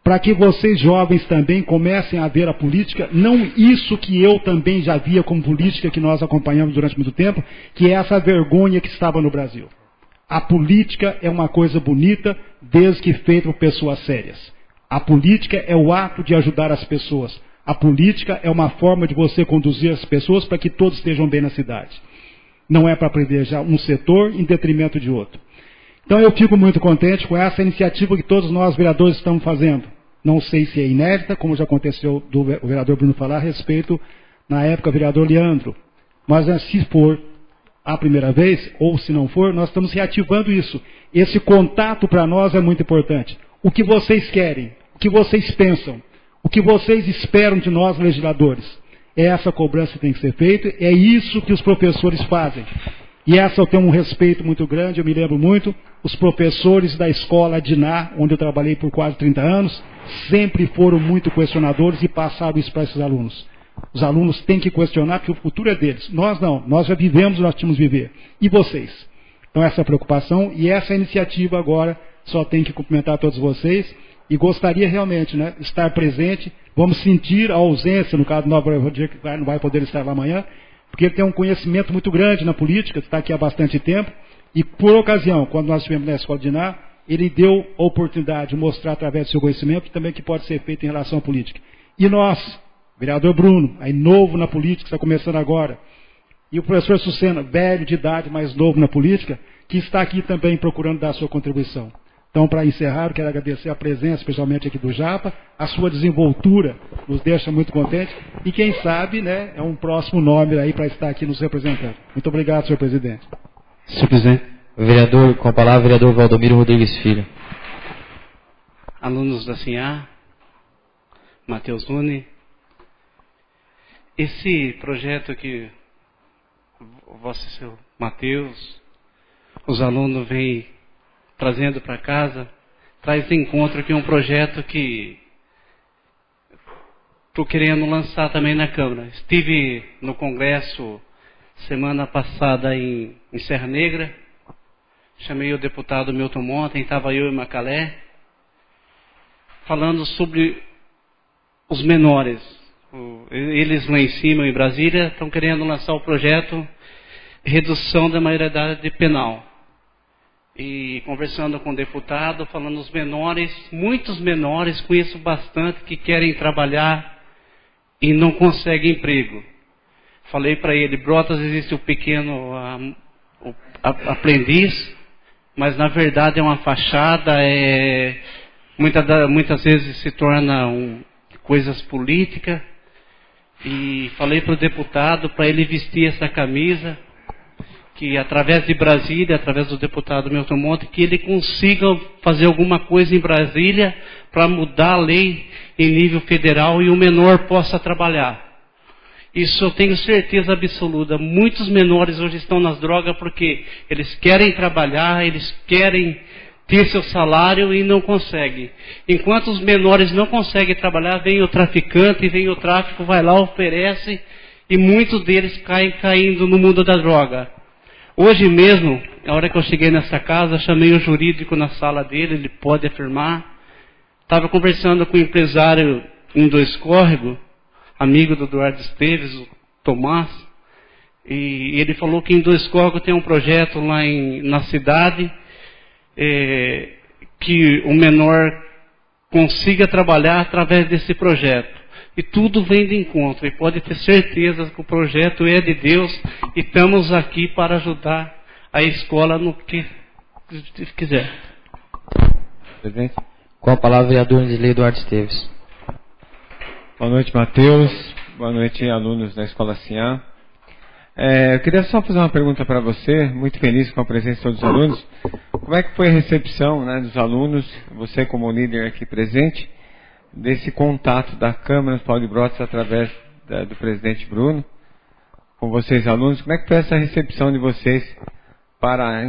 para que vocês jovens também comecem a ver a política, não isso que eu também já via como política, que nós acompanhamos durante muito tempo, que é essa vergonha que estava no Brasil. A política é uma coisa bonita, desde que feita por pessoas sérias. A política é o ato de ajudar as pessoas. A política é uma forma de você conduzir as pessoas para que todos estejam bem na cidade. Não é para privilegiar um setor em detrimento de outro. Então eu fico muito contente com essa iniciativa que todos nós vereadores estamos fazendo. Não sei se é inédita, como já aconteceu do vereador Bruno falar a respeito, na época, o vereador Leandro. Mas se for a primeira vez, ou se não for, nós estamos reativando isso. Esse contato para nós é muito importante. O que vocês querem, o que vocês pensam, o que vocês esperam de nós, legisladores. É essa cobrança que tem que ser feita, é isso que os professores fazem. E essa eu tenho um respeito muito grande, eu me lembro muito, os professores da escola Diná, onde eu trabalhei por quase 30 anos, sempre foram muito questionadores e passaram isso para esses alunos. Os alunos têm que questionar, porque o futuro é deles. Nós não, nós já vivemos, nós tínhamos que viver. E vocês? Então essa preocupação e essa iniciativa agora, só tem que cumprimentar todos vocês, e gostaria realmente, né, estar presente, vamos sentir a ausência, no caso do Novo Rodrigo, que não vai poder estar lá amanhã, porque ele tem um conhecimento muito grande na política, está aqui há bastante tempo, e por ocasião, quando nós estivemos na Escola de Diná, ele deu a oportunidade de mostrar através do seu conhecimento também que pode ser feito em relação à política. E nós, vereador Bruno, aí novo na política, está começando agora, e o professor Sucena, velho de idade, mais novo na política, que está aqui também procurando dar a sua contribuição. Então, para encerrar, eu quero agradecer a presença, especialmente aqui do Japa, a sua desenvoltura nos deixa muito contentes, e quem sabe, né, é um próximo nome aí para estar aqui nos representando. Muito obrigado, senhor presidente. Senhor presidente, vereador, com a palavra, vereador Valdomiro Rodrigues Filho. Alunos da SINHA, Matheus Nune, esse projeto que vosso senhor Matheus, os alunos vêm trazendo para casa, traz de encontro aqui um projeto que estou querendo lançar também na Câmara. Estive no Congresso semana passada em Serra Negra, chamei o deputado Milton Montem, estava eu e Macalé, falando sobre os menores. Eles lá em cima, em Brasília, estão querendo lançar o projeto Redução da Maioridade Penal. E conversando com o deputado, falando os menores, muitos menores, conheço bastante, que querem trabalhar e não conseguem emprego. Falei para ele, Brotas, existe o pequeno aprendiz, mas na verdade é uma fachada, muitas vezes se torna coisas políticas. E falei para o deputado, para ele vestir essa camisa, que através de Brasília, através do deputado Milton Monte, que ele consiga fazer alguma coisa em Brasília para mudar a lei em nível federal e o menor possa trabalhar. Isso eu tenho certeza absoluta. Muitos menores hoje estão nas drogas porque eles querem trabalhar, eles querem ter seu salário e não conseguem. Enquanto os menores não conseguem trabalhar, vem o traficante, vem o tráfico, vai lá, oferece, e muitos deles caem caindo no mundo da droga. Hoje mesmo, na hora que eu cheguei nessa casa, chamei o jurídico na sala dele, ele pode afirmar. Estava conversando com o empresário em Dois Córregos, amigo do Eduardo Esteves, o Tomás, e ele falou que em Dois Córregos tem um projeto lá na cidade, que o menor consiga trabalhar através desse projeto. E tudo vem de encontro, e pode ter certeza que o projeto é de Deus, e estamos aqui para ajudar a escola no que quiser. Presidente, com a palavra, vereador Eduardo Esteves. Boa noite, Matheus. Boa noite, alunos da Escola SINHA. Eu queria só fazer uma pergunta para você, muito feliz com a presença de todos os alunos. Como é que foi a recepção, né, dos alunos, você como líder aqui presente, desse contato da Câmara Paulo de Brotas através do presidente Bruno, com vocês alunos? Como é que foi essa recepção de vocês para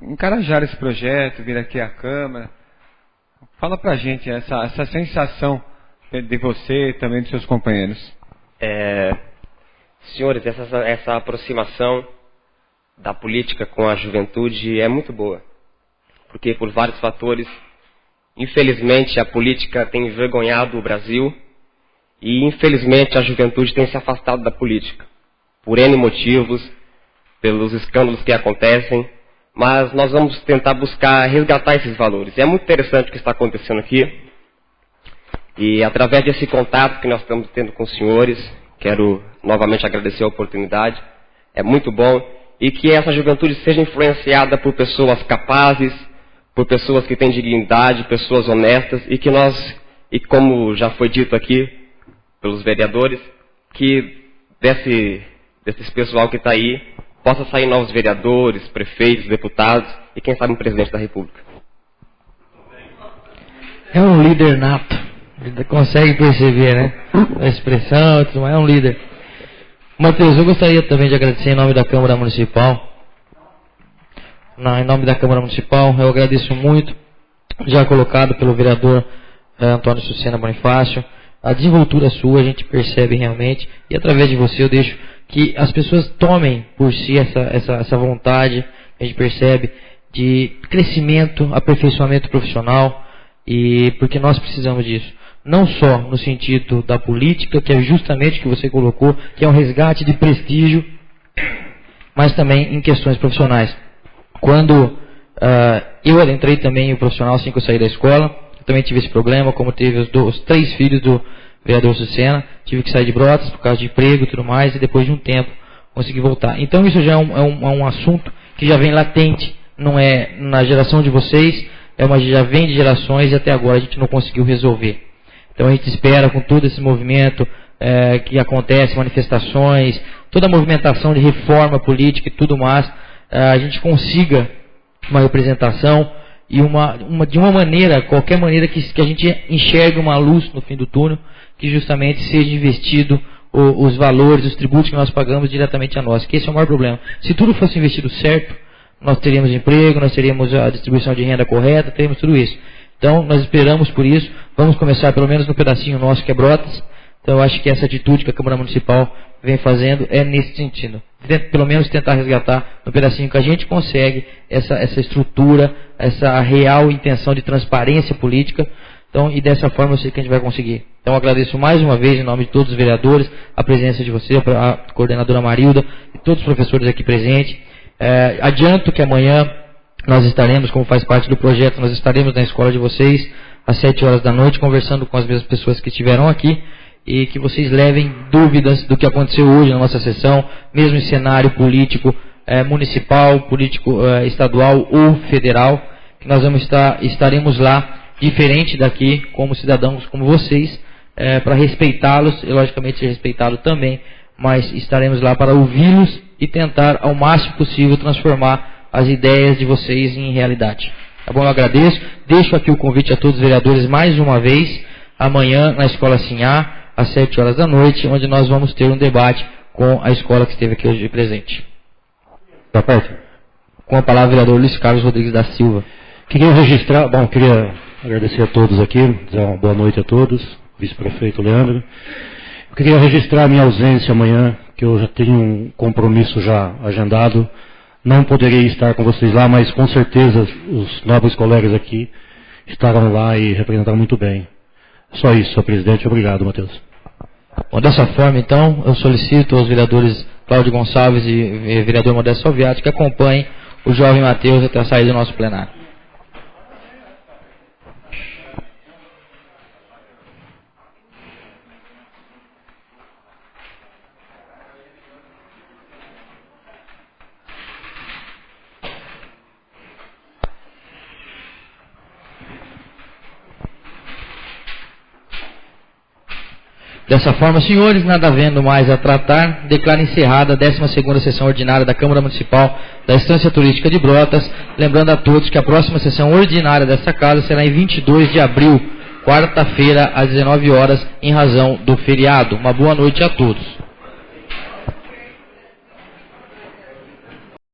encorajar esse projeto, vir aqui à Câmara? Fala pra gente essa sensação de você e também dos seus companheiros. Senhores, essa aproximação da política com a juventude é muito boa, porque por vários fatores Infelizmente, a política tem envergonhado o Brasil e, infelizmente, a juventude tem se afastado da política, por N motivos, pelos escândalos que acontecem, mas nós vamos tentar buscar resgatar esses valores. E é muito interessante o que está acontecendo aqui, e através desse contato que nós estamos tendo com os senhores, quero novamente agradecer a oportunidade, é muito bom, e que essa juventude seja influenciada por pessoas capazes, por pessoas que têm dignidade, pessoas honestas, e que nós, e como já foi dito aqui pelos vereadores, que desse pessoal que está aí, possa sair novos vereadores, prefeitos, deputados, e quem sabe um presidente da República. É um líder nato, ele consegue perceber, né? A expressão, tudo mais, é um líder. Matheus, eu gostaria também de agradecer em nome da Câmara Municipal. Em nome da Câmara Municipal, eu agradeço muito, já colocado pelo vereador Antônio Sucena Bonifácio, a desenvoltura sua, a gente percebe realmente, e através de você eu deixo que as pessoas tomem por si essa vontade, a gente percebe, de crescimento, aperfeiçoamento profissional, e porque nós precisamos disso. Não só no sentido da política, que é justamente o que você colocou, que é um resgate de prestígio, mas também em questões profissionais. Quando eu entrei também em profissional assim que eu saí da escola, eu também tive esse problema, como teve os 3 filhos do vereador Sucena, tive que sair de Brotas por causa de emprego e tudo mais, e depois de um tempo consegui voltar. Então isso já é um assunto que já vem latente, não é na geração de vocês, já vem de gerações e até agora a gente não conseguiu resolver. Então a gente espera com todo esse movimento que acontece, manifestações, toda a movimentação de reforma política e tudo mais, a gente consiga uma representação e de uma maneira, qualquer maneira que a gente enxergue uma luz no fim do túnel, que justamente seja investido os valores, os tributos que nós pagamos diretamente a nós, que esse é o maior problema. Se tudo fosse investido certo, nós teríamos emprego, nós teríamos a distribuição de renda correta, teríamos tudo isso. Então, nós esperamos por isso, vamos começar pelo menos no pedacinho nosso que é Brotas. Então, eu acho que essa atitude que a Câmara Municipal vem fazendo é nesse sentido. Pelo menos tentar resgatar no pedacinho que a gente consegue essa estrutura, essa real intenção de transparência política. Então, e dessa forma eu sei que a gente vai conseguir. Então, agradeço mais uma vez, em nome de todos os vereadores, a presença de você, a coordenadora Marilda e todos os professores aqui presentes. Adianto que amanhã nós estaremos, como faz parte do projeto, nós estaremos na escola de vocês, às 7 horas da noite, conversando com as mesmas pessoas que estiveram aqui, e que vocês levem dúvidas do que aconteceu hoje na nossa sessão, mesmo em cenário político municipal, político estadual ou federal, que nós estaremos lá, diferente daqui, como cidadãos como vocês, para respeitá-los, e logicamente ser respeitado também, mas estaremos lá para ouvi-los e tentar ao máximo possível transformar as ideias de vocês em realidade. Tá bom? Eu agradeço. Deixo aqui o convite a todos os vereadores mais uma vez, amanhã na Escola Sinhá, às 7 horas da noite, onde nós vamos ter um debate com a escola que esteve aqui hoje presente. Com a palavra o vereador Luiz Carlos Rodrigues da Silva. Queria agradecer a todos aqui, dizer uma boa noite a todos, vice-prefeito Leandro. Eu queria registrar a minha ausência amanhã, que eu já tenho um compromisso já agendado. Não poderei estar com vocês lá, mas com certeza os nobres colegas aqui estarão lá e representaram muito bem. Só isso, senhor presidente. Obrigado, Matheus. Bom, dessa forma, então, eu solicito aos vereadores Cláudio Gonçalves e vereador Modesto Salviati que acompanhem o jovem Matheus até a saída do nosso plenário. Dessa forma, senhores, nada havendo mais a tratar, declaro encerrada a 12ª sessão ordinária da Câmara Municipal da Estância Turística de Brotas, lembrando a todos que a próxima sessão ordinária desta casa será em 22 de abril, quarta-feira, às 19 horas, em razão do feriado. Uma boa noite a todos.